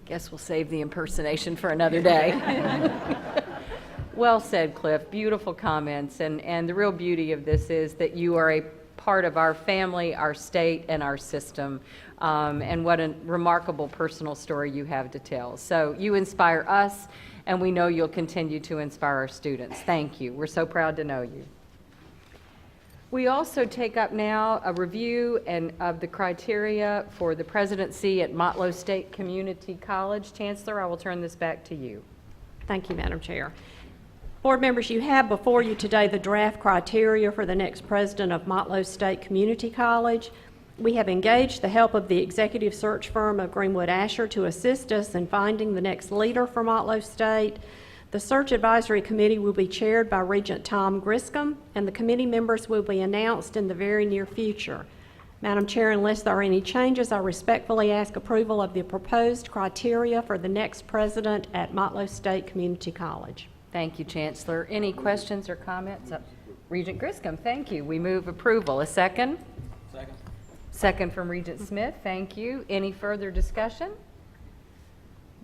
Guess we'll save the impersonation for another day. Well said, Cliff. Beautiful comments. And the real beauty of this is that you are a part of our family, our state, and our system. And what a remarkable personal story you have to tell. So you inspire us, and we know you'll continue to inspire our students. Thank you. We're so proud to know you. We also take up now a review of the criteria for the presidency at Motlow State Community College. Chancellor, I will turn this back to you. Thank you, Madam Chair. Board members, you have before you today the draft criteria for the next president of Motlow State Community College. We have engaged the help of the executive search firm of Greenwood Asher to assist us in finding the next leader for Motlow State. The search advisory committee will be chaired by Regent Tom Griscom, and the committee members will be announced in the very near future. Madam Chair, unless there are any changes, I respectfully ask approval of the proposed criteria for the next president at Motlow State Community College. Thank you, Chancellor. Any questions or comments? Regent Griscom, thank you. We move approval. A second? Second. Second from Regent Smith. Thank you. Any further discussion?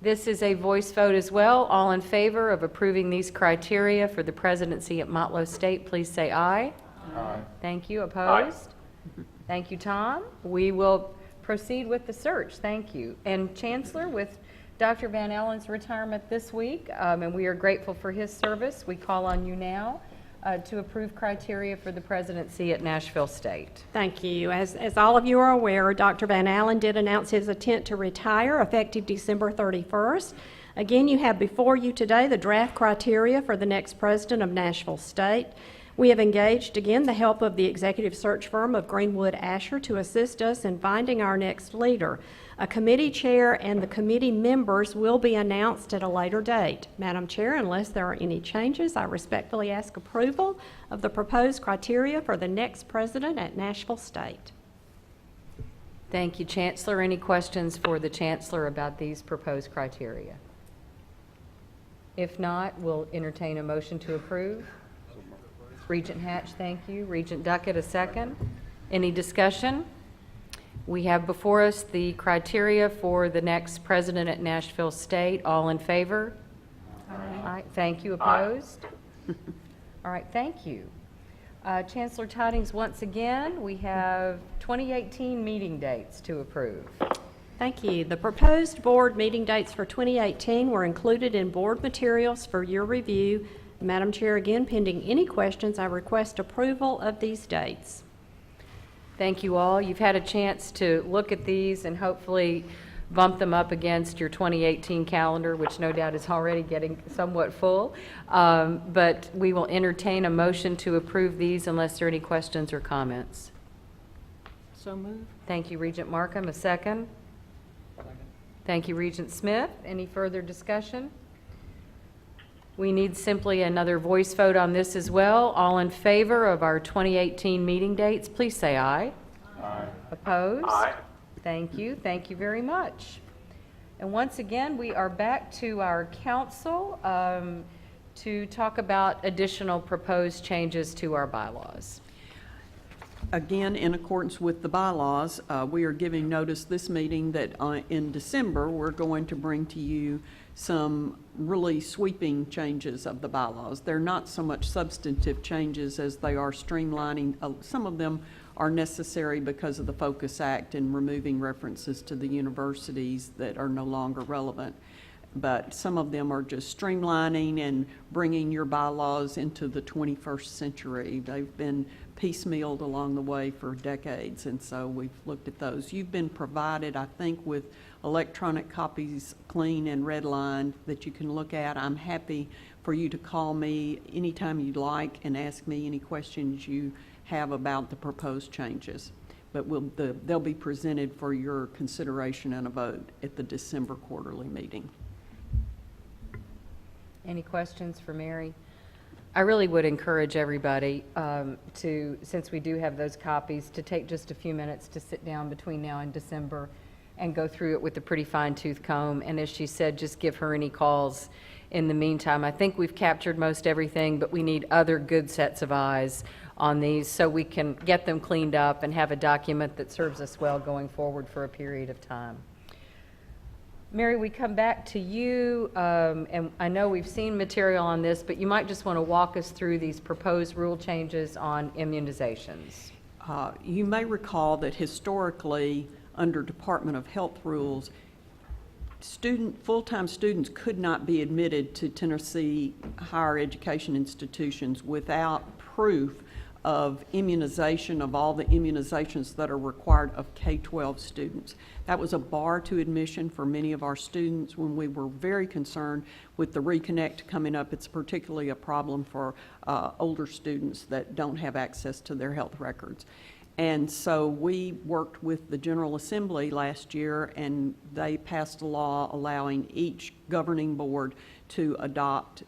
This is a voice vote as well. All in favor of approving these criteria for the presidency at Motlow State, please say aye. Aye. Thank you. Opposed? Aye. Thank you, Tom. We will proceed with the search. Thank you. And Chancellor, with Dr. Van Allen's retirement this week, and we are grateful for his service, we call on you now to approve criteria for the presidency at Nashville State. Thank you. As all of you are aware, Dr. Van Allen did announce his intent to retire effective December 31st. Again, you have before you today the draft criteria for the next president of Nashville State. We have engaged, again, the help of the executive search firm of Greenwood Asher to assist us in finding our next leader. A committee chair and the committee members will be announced at a later date. Madam Chair, unless there are any changes, I respectfully ask approval of the proposed criteria for the next president at Nashville State. Thank you, Chancellor. Any questions for the Chancellor about these proposed criteria? If not, we'll entertain a motion to approve. Regent Hatch, thank you. Regent Duckett, a second. Any discussion? We have before us the criteria for the next president at Nashville State. All in favor? Aye. Aye. Thank you. Opposed? All right, thank you. Chancellor Tidings, once again, we have 2018 meeting dates to approve. Thank you. The proposed board meeting dates for 2018 were included in board materials for your review. Madam Chair, again, pending any questions, I request approval of these dates. Thank you all. You've had a chance to look at these and hopefully bump them up against your 2018 calendar, which no doubt is already getting somewhat full. But we will entertain a motion to approve these unless there are any questions or comments. So moved. Thank you, Regent Markham. A second? Thank you, Regent Smith. Any further discussion? We need simply another voice vote on this as well. All in favor of our 2018 meeting dates, please say aye. Aye. Opposed? Aye. Thank you. Thank you very much. And once again, we are back to our council to talk about additional proposed changes to our bylaws. Again, in accordance with the bylaws, we are giving notice this meeting that in December, we're going to bring to you some really sweeping changes of the bylaws. They're not so much substantive changes as they are streamlining. Some of them are necessary because of the Focus Act and removing references to the universities that are no longer relevant. But some of them are just streamlining and bringing your bylaws into the 21st century. They've been piecemealed along the way for decades, and so we've looked at those. You've been provided, I think, with electronic copies, clean and redlined, that you can look at. I'm happy for you to call me anytime you'd like and ask me any questions you have about the proposed changes. But they'll be presented for your consideration and a vote at the December quarterly meeting. Any questions for Mary? I really would encourage everybody since we do have those copies, to take just a few minutes to sit down between now and December and go through it with a pretty fine-tooth comb. And as she said, just give her any calls in the meantime. I think we've captured most everything, but we need other good sets of eyes on these so we can get them cleaned up and have a document that serves us well going forward for a period of time. Mary, we come back to you, and I know we've seen material on this, but you might just want to walk us through these proposed rule changes on immunizations. You may recall that historically, under Department of Health rules, full-time students could not be admitted to Tennessee higher education institutions without proof of immunization, of all the immunizations that are required of K-12 students. That was a bar to admission for many of our students when we were very concerned with the Reconnect coming up. It's particularly a problem for older students that don't have access to their health records. And so we worked with the General Assembly last year, and they passed a law allowing each governing board to adopt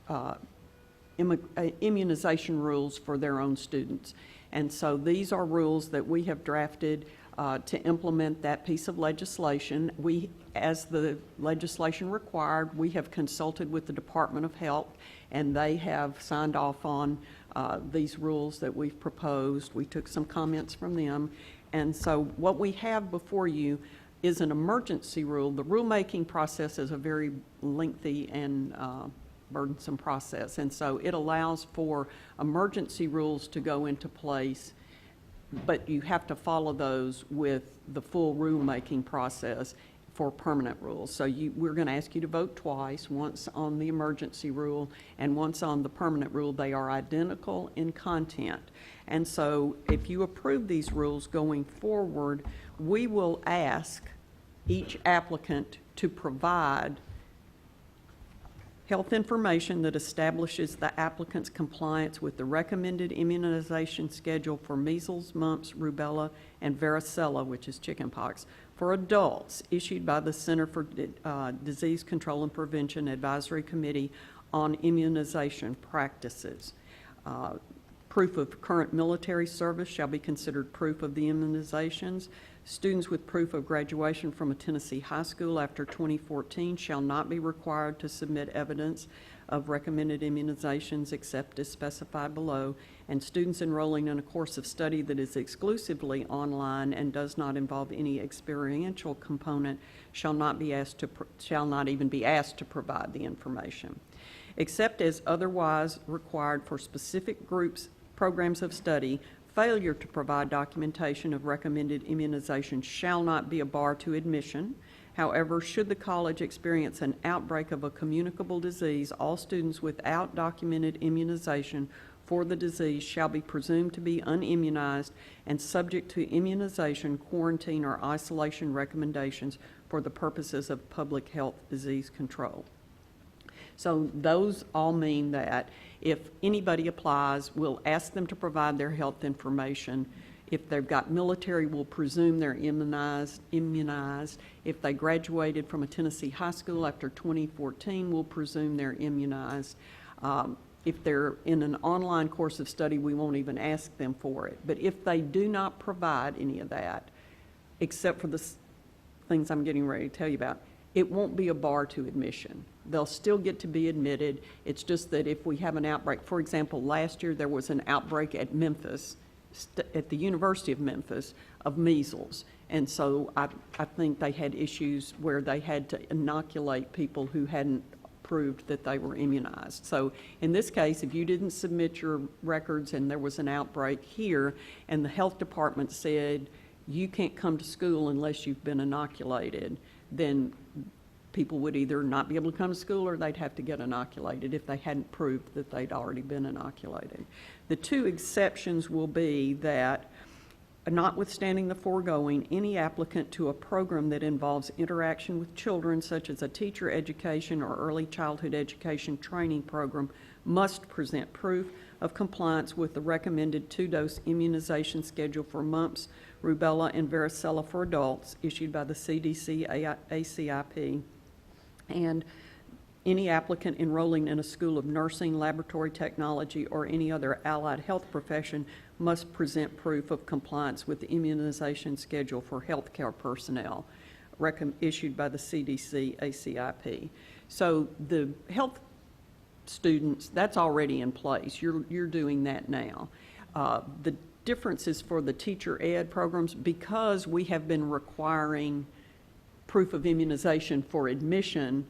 immunization rules for their own students. And so these are rules that we have drafted to implement that piece of legislation. We, as the legislation required, we have consulted with the Department of Health, and they have signed off on these rules that we've proposed. We took some comments from them. And so what we have before you is an emergency rule. The rulemaking process is a very lengthy and burdensome process, and so it allows for emergency rules to go into place, but you have to follow those with the full rulemaking process for permanent rules. So we're going to ask you to vote twice, once on the emergency rule and once on the permanent rule. They are identical in content, and so if you approve these rules going forward, we will ask each applicant to provide health information that establishes the applicant's compliance with the recommended immunization schedule for measles, mumps, rubella, and varicella, which is chickenpox, for adults, issued by the Center for Disease Control and Prevention Advisory Committee on Immunization Practices. Proof of current military service shall be considered proof of the immunizations. Students with proof of graduation from a Tennessee high school after 2014 shall not be required to submit evidence of recommended immunizations except as specified below, and students enrolling in a course of study that is exclusively online and does not involve any experiential component shall not even be asked to provide the information. Except as otherwise required for specific groups, programs of study, failure to provide documentation of recommended immunization shall not be a bar to admission. However, should the college experience an outbreak of a communicable disease, all students without documented immunization for the disease shall be presumed to be unimmunized and subject to immunization, quarantine, or isolation recommendations for the purposes of public health disease control. So those all mean that if anybody applies, we'll ask them to provide their health information. If they've got military, we'll presume they're immunized. If they graduated from a Tennessee high school after 2014, we'll presume they're immunized. If they're in an online course of study, we won't even ask them for it. But if they do not provide any of that, except for the things I'm getting ready to tell you about, it won't be a bar to admission. They'll still get to be admitted. It's just that if we have an outbreak, for example, last year there was an outbreak at Memphis, at the University of Memphis, of measles. And so I think they had issues where they had to inoculate people who hadn't proved that they were immunized. So in this case, if you didn't submit your records and there was an outbreak here, and the health department said, you can't come to school unless you've been inoculated, then people would either not be able to come to school or they'd have to get inoculated if they hadn't proved that they'd already been inoculated. The two exceptions will be that, notwithstanding the foregoing, any applicant to a program that involves interaction with children, such as a teacher education or early childhood education training program, must present proof of compliance with the recommended 2-dose immunization schedule for mumps, rubella, and varicella for adults issued by the CDC ACIP. And any applicant enrolling in a school of nursing, laboratory technology, or any other allied health profession must present proof of compliance with the immunization schedule for healthcare personnel issued by the CDC ACIP. So the health students, that's already in place. You're doing that now. The difference is for the teacher ed programs, because we have been requiring proof of immunization for admission.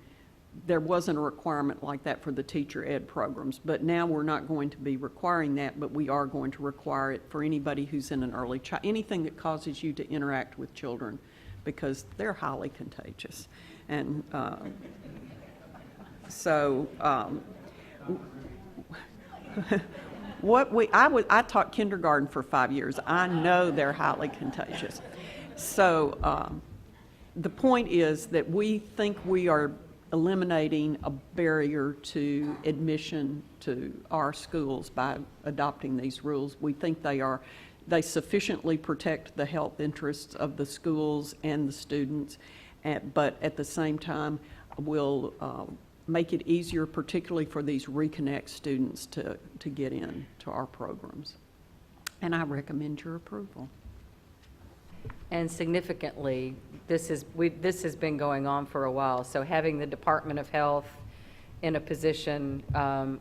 There wasn't a requirement like that for the teacher ed programs, but now we're not going to be requiring that, but we are going to require it for anybody who's in an early anything that causes you to interact with children, because they're highly contagious. And I taught kindergarten for 5 years. I know they're highly contagious. So the point is that we think we are eliminating a barrier to admission to our schools by adopting these rules. We think they sufficiently protect the health interests of the schools and the students, but at the same time will make it easier, particularly for these Reconnect students, to get in to our programs. And I recommend your approval. And significantly, this has been going on for a while, so having the Department of Health in a position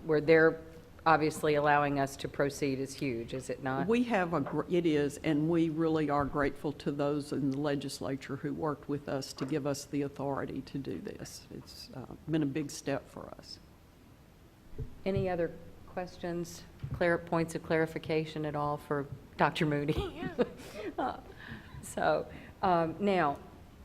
where they're obviously allowing us to proceed is huge, is it not? It is, and we really are grateful to those in the legislature who worked with us to give us the authority to do this. It's been a big step for us. Any other questions, points of clarification at all for Dr. Moody? So now,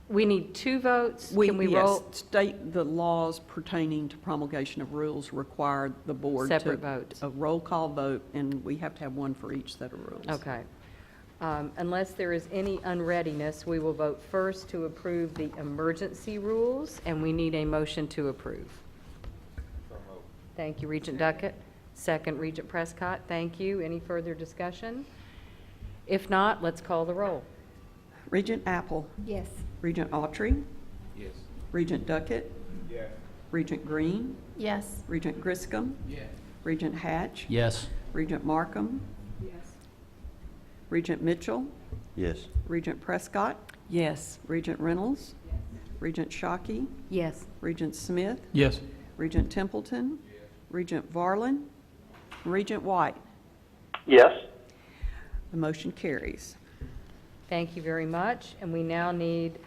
we need 2 votes. Can we roll? State the laws pertaining to promulgation of rules require the board Separate votes. A roll call vote, and we have to have one for each set of rules. Okay. Unless there is any unreadiness, we will vote first to approve the emergency rules, and we need a motion to approve. Thank you, Regent Duckett. Second, Regent Prescott. Thank you. Any further discussion? If not, let's call the roll. Regent Apple. Yes. Regent Autry. Yes. Regent Duckett. Yes. Regent Green. Yes. Regent Griscom. Yes. Regent Hatch. Yes. Regent Markham. Yes. Regent Mitchell. Yes. Regent Prescott. Yes. Regent Reynolds. Regent Shockey. Yes. Regent Smith. Yes. Regent Templeton. Regent Varlin. Regent White. Yes. The motion carries. Thank you very much. And we now need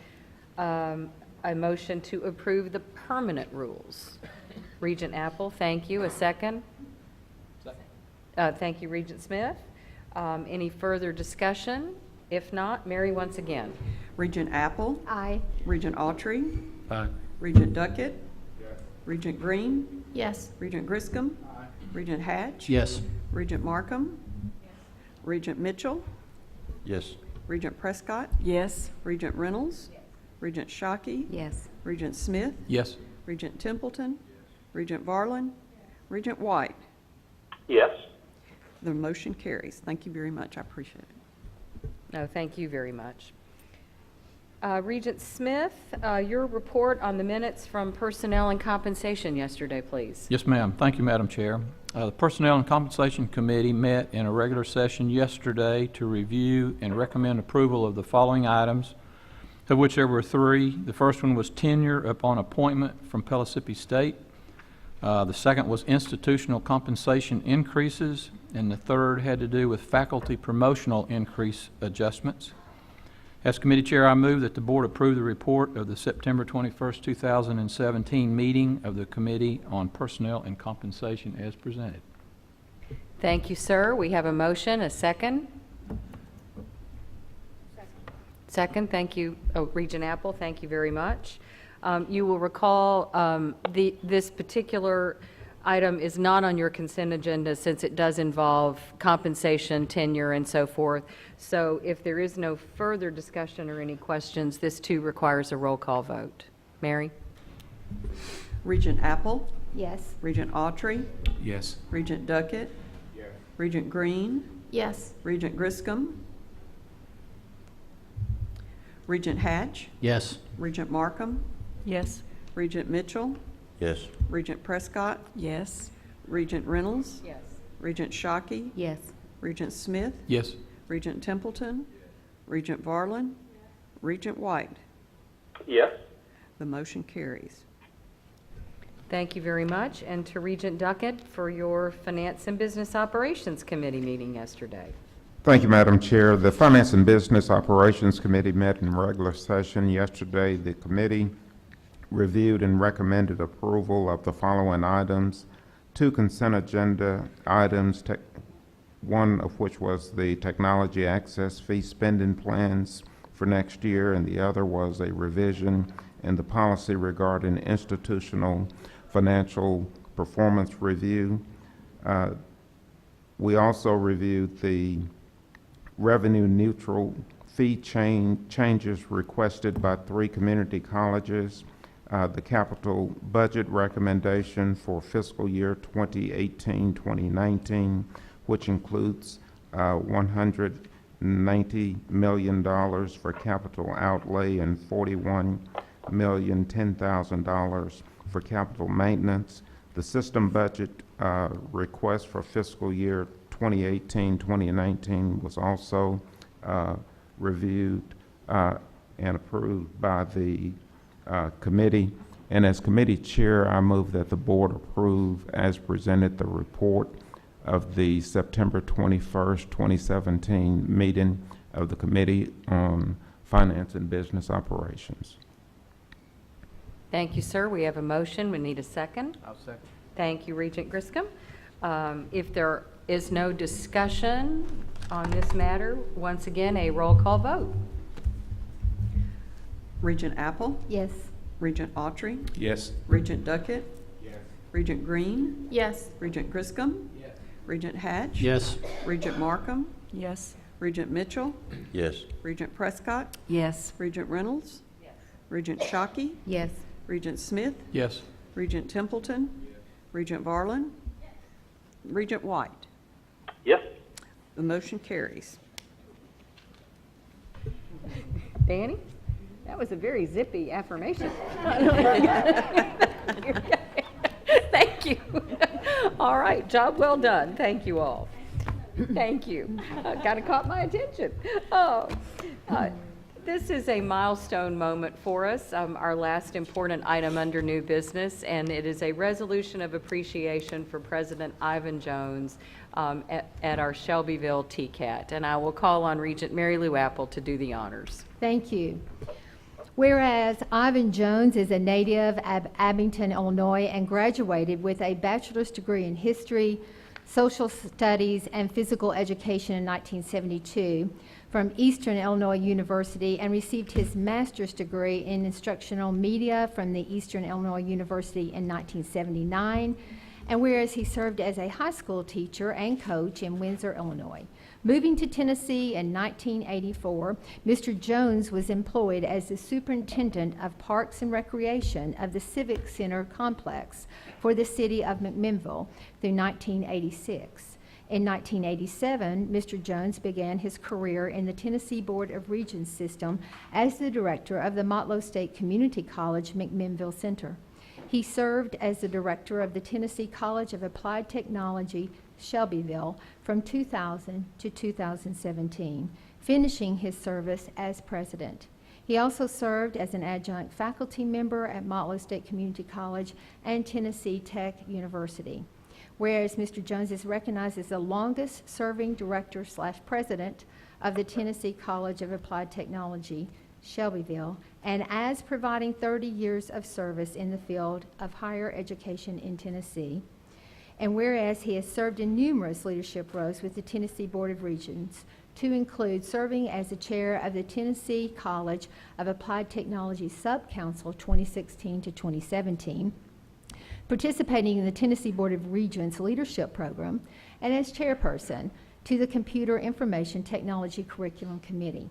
a motion to approve the permanent rules. Regent Apple, thank you. A second? Second. Thank you, Regent Smith. Any further discussion? If not, Mary once again. Regent Apple. Aye. Regent Autry. Aye. Regent Duckett. Yes. Regent Green. Yes. Regent Griscom. Aye. Regent Hatch. Yes. Regent Markham. Yes. Regent Mitchell. Yes. Regent Prescott. Yes. Regent Reynolds. Yes. Regent Shockey. Yes. Regent Smith. Yes. Regent Templeton. Yes. Regent Varlin. Yes. Regent White. Yes. The motion carries. Thank you very much. I appreciate it. No, thank you very much. Regent Smith, your report on the minutes from Personnel and Compensation yesterday, please. Yes, ma'am. Thank you, Madam Chair. The Personnel and Compensation Committee met in a regular session yesterday to review and recommend approval of the following items, of which there were 3. The first one was tenure upon appointment from Pellissippi State. The second was institutional compensation increases, and the third had to do with faculty promotional increase adjustments. As committee chair, I move that the board approve the report of the September 21st, 2017 meeting of the Committee on Personnel and Compensation as presented. Thank you, sir. We have a motion, a second. Second, thank you. Oh, Regent Apple, thank you very much. You will recall this particular item is not on your consent agenda since it does involve compensation, tenure, and so forth. So if there is no further discussion or any questions, this too requires a roll call vote. Mary? Regent Apple? Yes. Regent Autry? Yes. Regent Duckett? Yes. Regent Green? Yes. Regent Griscom? Regent Hatch? Yes. Regent Markham? Yes. Regent Mitchell? Yes. Regent Prescott? Yes. Regent Reynolds? Yes. Regent Shockey? Yes. Regent Smith? Yes. Regent Templeton? Regent Varlin? Regent White? Yes. The motion carries. Thank you very much. And to Regent Duckett for your Finance and Business Operations Committee meeting yesterday. Thank you, Madam Chair. The Finance and Business Operations Committee met in regular session yesterday. The committee reviewed and recommended approval of the following items: 2 consent agenda items, one of which was the technology access fee spending plans for next year, and the other was a revision in the policy regarding institutional financial performance review. We also reviewed the revenue neutral fee changes requested by 3 community colleges, the capital budget recommendation for fiscal year 2018-2019, which includes $190 million for capital outlay and $41,010,000 for capital maintenance. The system budget request for fiscal year 2018-2019 was also reviewed and approved by the committee. And as committee chair, I move that the board approve as presented the report of the September 21st, 2017 meeting of the Committee on Finance and Business Operations. Thank you, sir. We have a motion. We need a second. I'll second. Thank you, Regent Griscom. If there is no discussion on this matter, once again, a roll call vote. Regent Apple? Yes. Regent Autry? Yes. Regent Duckett? Yes. Regent Green? Yes. Regent Griscom? Yes. Regent Hatch? Yes. Regent Markham? Yes. Regent Mitchell? Yes. Regent Prescott? Yes. Regent Reynolds? Regent Shockey? Yes. Regent Smith? Yes. Regent Templeton? Regent Varlin? Regent White? Yes. The motion carries. Danny? That was a very zippy affirmation. Thank you. All right, job well done. Thank you all. Thank you. Kind of caught my attention. This is a milestone moment for us, our last important item under new business, and it is a resolution of appreciation for President Ivan Jones at our Shelbyville TCAT. And I will call on Regent Mary Lou Apple to do the honors. Thank you. Whereas Ivan Jones is a native of Abington, Illinois, and graduated with a bachelor's degree in history, social studies, and physical education in 1972 from Eastern Illinois University, and received his master's degree in instructional media from the Eastern Illinois University in 1979, and whereas he served as a high school teacher and coach in Windsor, Illinois. Moving to Tennessee in 1984, Mr. Jones was employed as the superintendent of Parks and Recreation of the Civic Center complex for the city of McMinnville through 1986. In 1987, Mr. Jones began his career in the Tennessee Board of Regents system as the director of the Motlow State Community College McMinnville Center. He served as the director of the Tennessee College of Applied Technology, Shelbyville, from 2000 to 2017, finishing his service as president. He also served as an adjunct faculty member at Motlow State Community College and Tennessee Tech University. Whereas Mr. Jones is recognized as the longest-serving director/president of the Tennessee College of Applied Technology, Shelbyville, and as providing 30 years of service in the field of higher education in Tennessee. And whereas he has served in numerous leadership roles with the Tennessee Board of Regents, to include serving as the chair of the Tennessee College of Applied Technology Subcouncil 2016 to 2017, participating in the Tennessee Board of Regents Leadership Program, and as chairperson to the Computer Information Technology Curriculum Committee.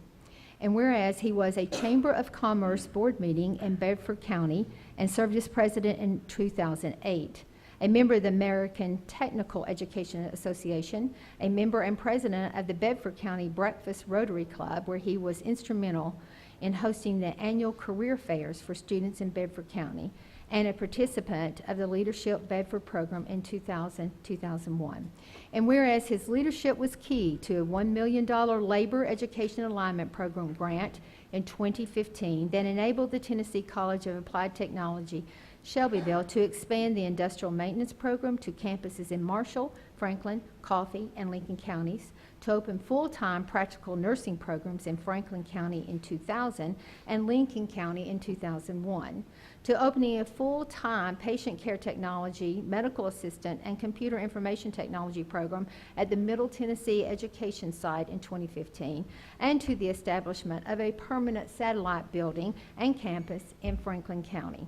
And whereas he was a Chamber of Commerce board meeting in Bedford County and served as president in 2008, a member of the American Technical Education Association, a member and president of the Bedford County Breakfast Rotary Club, where he was instrumental in hosting the annual career fairs for students in Bedford County, and a participant of the Leadership Bedford program in 2000-2001. And whereas his leadership was key to a $1 million Labor Education Alignment Program grant in 2015 that enabled the Tennessee College of Applied Technology, Shelbyville, to expand the industrial maintenance program to campuses in Marshall, Franklin, Coffee, and Lincoln counties, to open full-time practical nursing programs in Franklin County in 2000 and Lincoln County in 2001, to opening a full-time patient care technology, medical assistant, and computer information technology program at the Middle Tennessee Education Site in 2015, and to the establishment of a permanent satellite building and campus in Franklin County.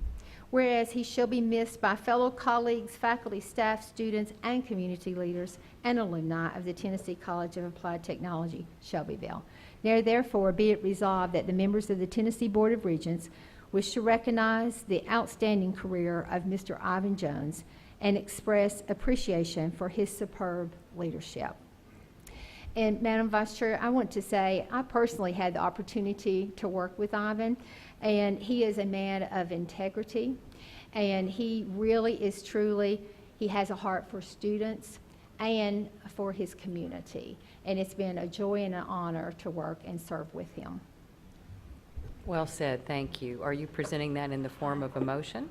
Whereas he shall be missed by fellow colleagues, faculty, staff, students, and community leaders and alumni of the Tennessee College of Applied Technology, Shelbyville. Now, therefore, be it resolved that the members of the Tennessee Board of Regents wish to recognize the outstanding career of Mr. Ivan Jones and express appreciation for his superb leadership. And Madam Vice Chair, I want to say I personally had the opportunity to work with Ivan, and he is a man of integrity, and he really is truly, he has a heart for students and for his community. And it's been a joy and an honor to work and serve with him. Well said, thank you. Are you presenting that in the form of a motion?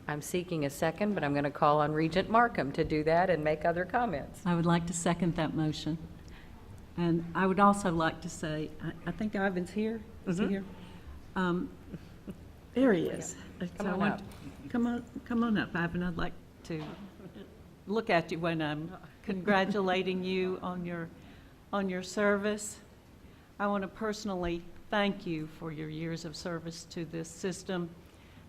I'm seeking a second, but I'm going to call on Regent Markham to do that and make other comments. I would like to second that motion. And I would also like to say, I think Ivan's here. Is he here? There he is. Come on up. Come on up, Ivan. I'd like to look at you when I'm congratulating you on your service. I want to personally thank you for your years of service to this system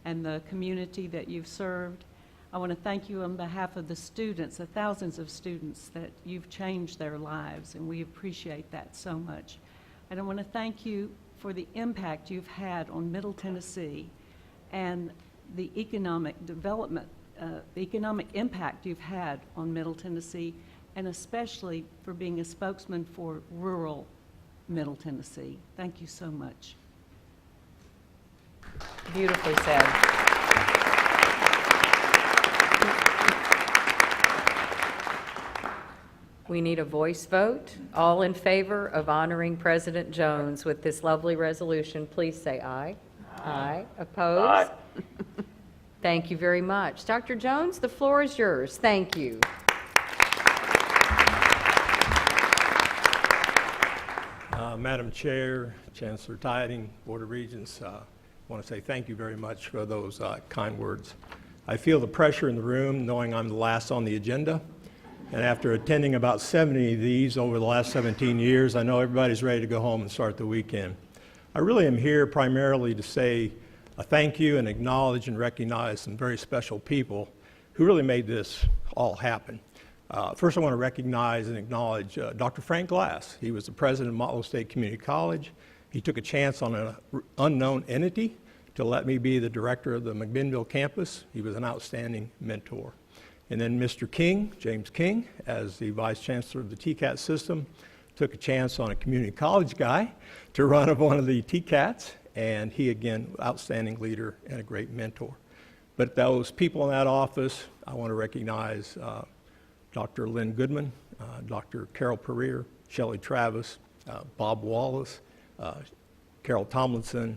and the community that you've served. I want to thank you on behalf of the students, the thousands of students that you've changed their lives, and we appreciate that so much. And I want to thank you for the impact you've had on Middle Tennessee and the economic development, the economic impact you've had on Middle Tennessee, and especially for being a spokesman for rural Middle Tennessee. Thank you so much. Beautifully said. We need a voice vote. All in favor of honoring President Jones with this lovely resolution, please say aye. Aye. Opposed? Aye. Thank you very much. Dr. Jones, the floor is yours. Thank you. Madam Chair, Chancellor Tiding, Board of Regents, I want to say thank you very much for those kind words. I feel the pressure in the room knowing I'm the last on the agenda. And after attending about 70 of these over the last 17 years, I know everybody's ready to go home and start the weekend. I really am here primarily to say a thank you and acknowledge and recognize some very special people who really made this all happen. First, I want to recognize and acknowledge Dr. Frank Glass. He was the president of Motlow State Community College. He took a chance on an unknown entity to let me be the director of the McMinnville campus. He was an outstanding mentor. And then Mr. King, James King, as the Vice Chancellor of the TCAT system, took a chance on a community college guy to run one of the TCATs, and he, again, outstanding leader and a great mentor. But those people in that office, I want to recognize Dr. Lynn Goodman, Dr. Carol Pereira, Shelley Travis, Bob Wallace, Carol Tomlinson,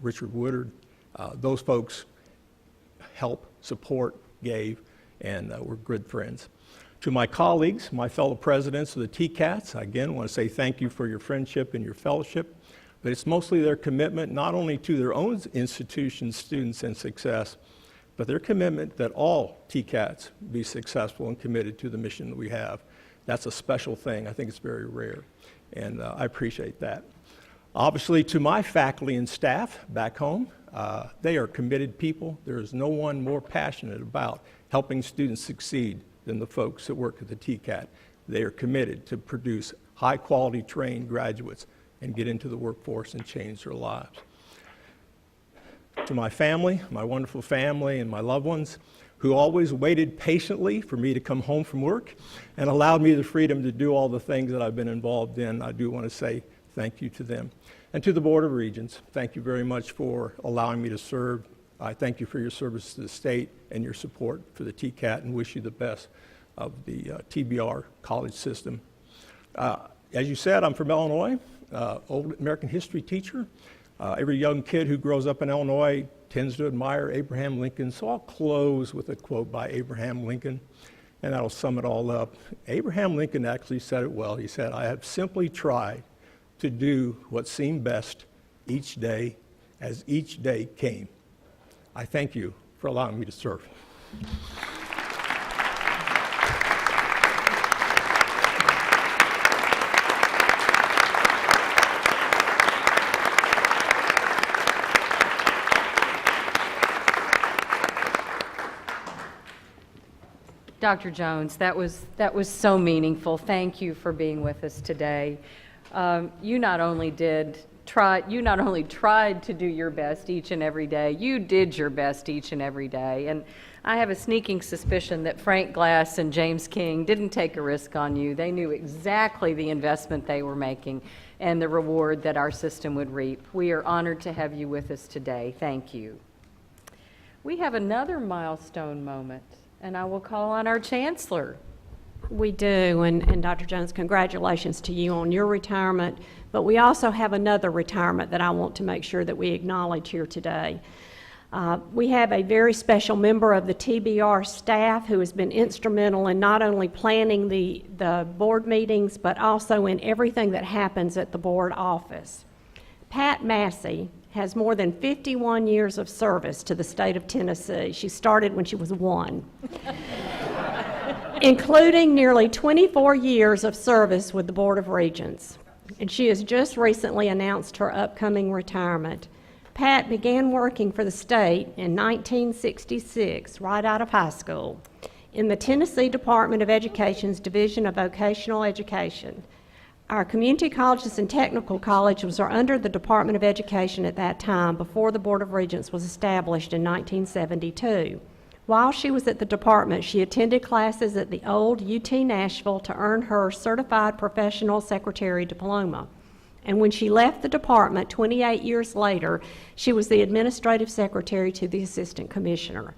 Richard Woodard. Those folks help, support, gave, and we're good friends. To my colleagues, my fellow presidents of the TCATs, I again want to say thank you for your friendship and your fellowship, but it's mostly their commitment not only to their own institutions, students, and success, but their commitment that all TCATs be successful and committed to the mission that we have. That's a special thing. I think it's very rare, and I appreciate that. Obviously, to my faculty and staff back home, they are committed people. There is no one more passionate about helping students succeed than the folks that work at the TCAT. They are committed to produce high-quality trained graduates and get into the workforce and change their lives. To my family, my wonderful family and my loved ones, who always waited patiently for me to come home from work and allowed me the freedom to do all the things that I've been involved in, I do want to say thank you to them. And to the Board of Regents, thank you very much for allowing me to serve. I thank you for your service to the state and your support for the TCAT, and wish you the best of the TBR college system. As you said, I'm from Illinois, old American history teacher. Every young kid who grows up in Illinois tends to admire Abraham Lincoln, so I'll close with a quote by Abraham Lincoln, and that'll sum it all up. Abraham Lincoln actually said it well. He said, "I have simply tried to do what seemed best each day as each day came." I thank you for allowing me to serve. Dr. Jones, that was so meaningful. Thank you for being with us today. You not only tried to do your best each and every day, you did your best each and every day. And I have a sneaking suspicion that Frank Glass and James King didn't take a risk on you. They knew exactly the investment they were making and the reward that our system would reap. We are honored to have you with us today. Thank you. We have another milestone moment, and I will call on our Chancellor. We do, and Dr. Jones, congratulations to you on your retirement, but we also have another retirement that I want to make sure that we acknowledge here today. We have a very special member of the TBR staff who has been instrumental in not only planning the board meetings, but also in everything that happens at the board office. Pat Massey has more than 51 years of service to the state of Tennessee. She started when she was 1. Including nearly 24 years of service with the Board of Regents. And she has just recently announced her upcoming retirement. Pat began working for the state in 1966, right out of high school, in the Tennessee Department of Education's Division of Vocational Education. Our community colleges and technical colleges were under the Department of Education at that time, before the Board of Regents was established in 1972. While she was at the department, she attended classes at the old UT Nashville to earn her Certified Professional Secretary diploma. And when she left the department 28 years later, she was the administrative secretary to the assistant commissioner.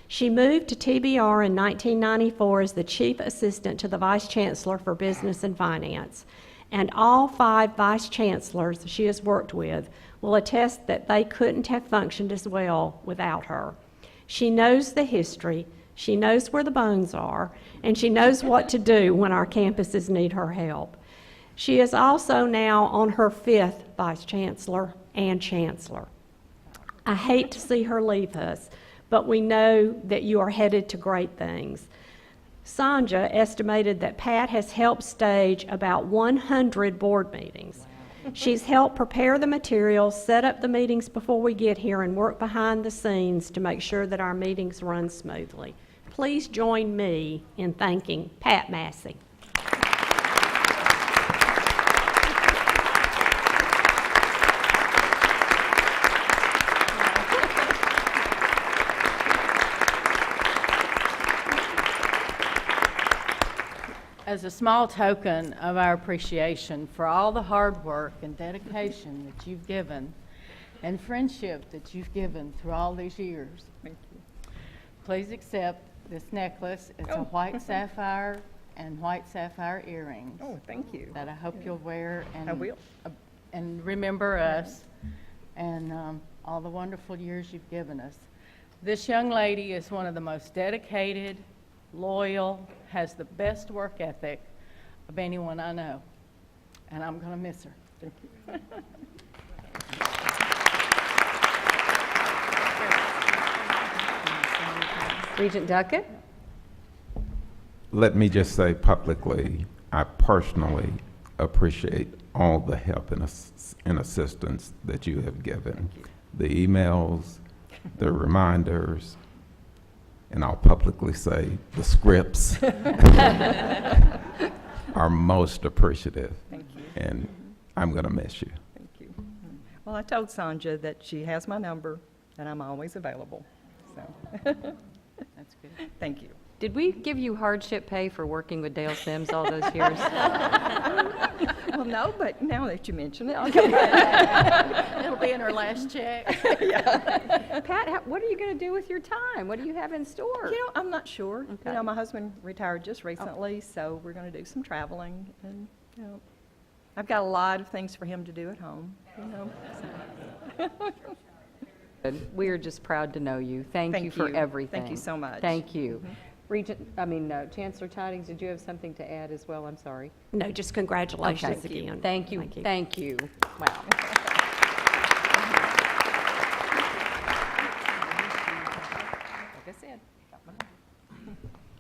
She moved to TBR in 1994 as the chief assistant to the vice chancellor for business and finance. And all 5 vice chancellors she has worked with will attest that they couldn't have functioned as well without her. She knows the history, she knows where the bones are, and she knows what to do when our campuses need her help. She is also now on her 5th Vice Chancellor and Chancellor. I hate to see her leave us, but we know that you are headed to great things. Sanja estimated that Pat has helped stage about 100 board meetings. She's helped prepare the materials, set up the meetings before we get here, and work behind the scenes to make sure that our meetings run smoothly. Please join me in thanking Pat Massey. As a small token of our appreciation for all the hard work and dedication that you've given and friendship that you've given through all these years, please accept this necklace. It's a white sapphire and white sapphire earrings. Oh, thank you. That I hope you'll wear. And I will. And remember us and all the wonderful years you've given us. This young lady is one of the most dedicated, loyal, has the best work ethic of anyone I know. And I'm going to miss her. Thank you. Regent Duckett? Let me just say publicly, I personally appreciate all the help and assistance that you have given. The emails, the reminders, and I'll publicly say the scripts are most appreciative. Thank you. And I'm going to miss you. Thank you. Well, I told Sanja that she has my number and I'm always available. So That's good. Thank you. Did we give you hardship pay for working with Dale Sims all those years? Well, no, but now that you mention it, It'll be in her last check. Pat, what are you going to do with your time? What do you have in store? You know, I'm not sure. Okay. You know, my husband retired just recently, so we're going to do some traveling, and you know, I've got a lot of things for him to do at home. You know. We are just proud to know you. Thank you for everything. Thank you so much. Thank you. Chancellor Tidings, did you have something to add as well? I'm sorry. No, just congratulations Okay. again. Thank you. Thank you. Wow. Like I said,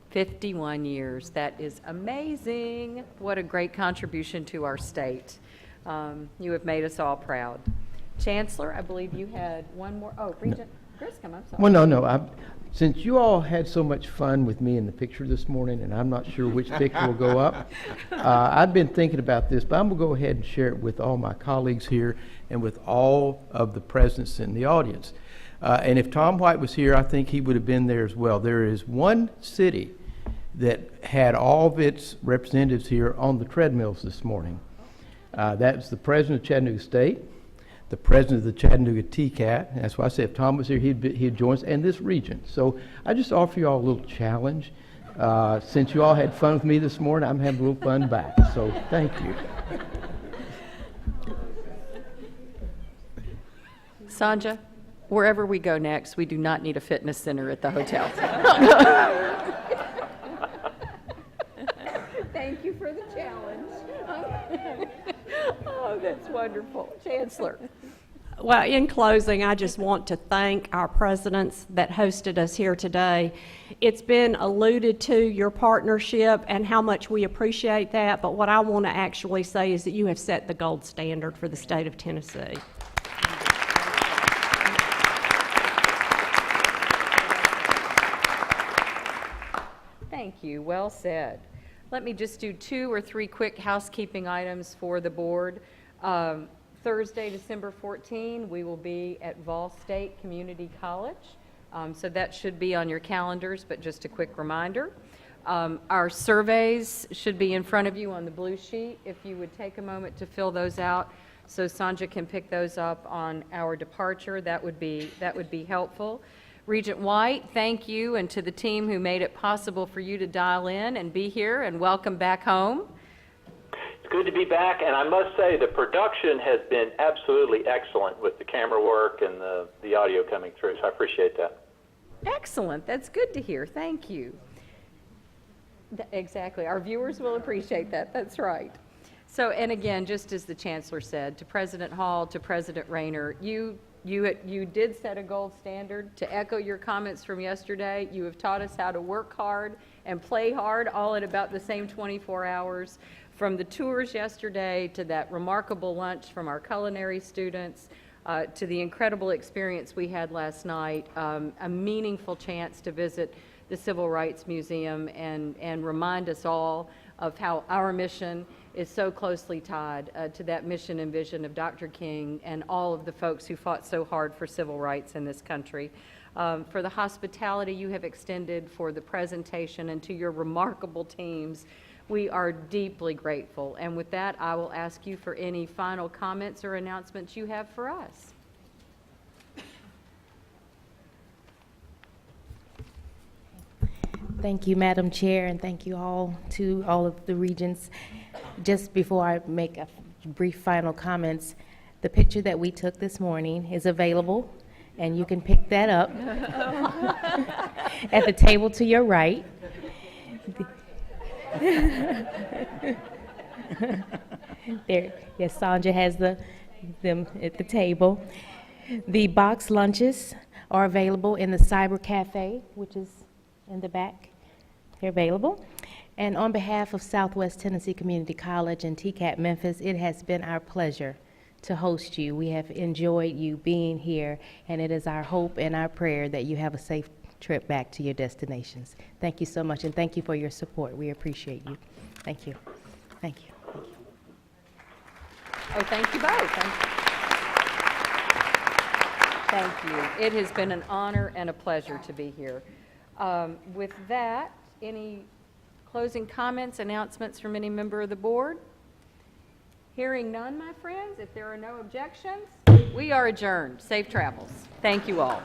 51 years. That is amazing. What a great contribution to our state. You have made us all proud. Chancellor, I believe you had one more. Oh, Regent Griscom, I'm sorry. Well, no. Since you all had so much fun with me in the picture this morning, and I'm not sure which picture will go up, I've been thinking about this, but I'm going to go ahead and share it with all my colleagues here and with all of the presence in the audience. And if Tom White was here, I think he would have been there as well. There is one city that had all of its representatives here on the treadmills this morning. That's the president of Chattanooga State, the president of the Chattanooga TCAT. That's why I said if Tom was here, he'd join us, and this region. So I just offer you all a little challenge. Since you all had fun with me this morning, I'm having a little fun back. So thank you. Sanja, wherever we go next, we do not need a fitness center at the hotel. Thank you for the challenge. Oh, that's wonderful. Chancellor. Well, in closing, I just want to thank our presidents that hosted us here today. It's been alluded to, your partnership, and how much we appreciate that, but what I want to actually say is that you have set the gold standard for the state of Tennessee. Thank you. Well said. Let me just do 2 or 3 quick housekeeping items for the board. Thursday, December 14, we will be at Vol State Community College. So that should be on your calendars, but just a quick reminder. Our surveys should be in front of you on the blue sheet. If you would take a moment to fill those out so Sanja can pick those up on our departure, that would be helpful. Regent White, thank you, and to the team who made it possible for you to dial in and be here, and welcome back home. It's good to be back, and I must say the production has been absolutely excellent with the camera work and the audio coming through, so I appreciate that. Excellent. That's good to hear. Thank you. Exactly. Our viewers will appreciate that. That's right. So, and again, just as the Chancellor said, to President Hall, to President Rayner, you did set a gold standard. To echo your comments from yesterday, you have taught us how to work hard and play hard all in about the same 24 hours. From the tours yesterday to that remarkable lunch from our culinary students, to the incredible experience we had last night, a meaningful chance to visit the Civil Rights Museum and remind us all of how our mission is so closely tied to that mission and vision of Dr. King and all of the folks who fought so hard for civil rights in this country. For the hospitality you have extended, for the presentation, and to your remarkable teams, We are deeply grateful. And with that, I will ask you for any final comments or announcements you have for us. Thank you, Madam Chair, and thank you to all of the regents. Just before I make a brief final comments, the picture that we took this morning is available, and you can pick that up at the table to your right. There, yes, Sandra has them at the table. The box lunches are available in the Cyber Cafe, which is in the back. They're available. And on behalf of Southwest Tennessee Community College and TCAT Memphis, it has been our pleasure to host you. We have enjoyed you being here, and it is our hope and our prayer that you have a safe trip back to your destinations. Thank you so much, and thank you for your support. We appreciate you. Thank you. Thank you. Oh, thank you both. Thank you. It has been an honor and a pleasure to be here. With that, any closing comments, announcements from any member of the board? Hearing none, my friends, if there are no objections, we are adjourned. Safe travels. Thank you all.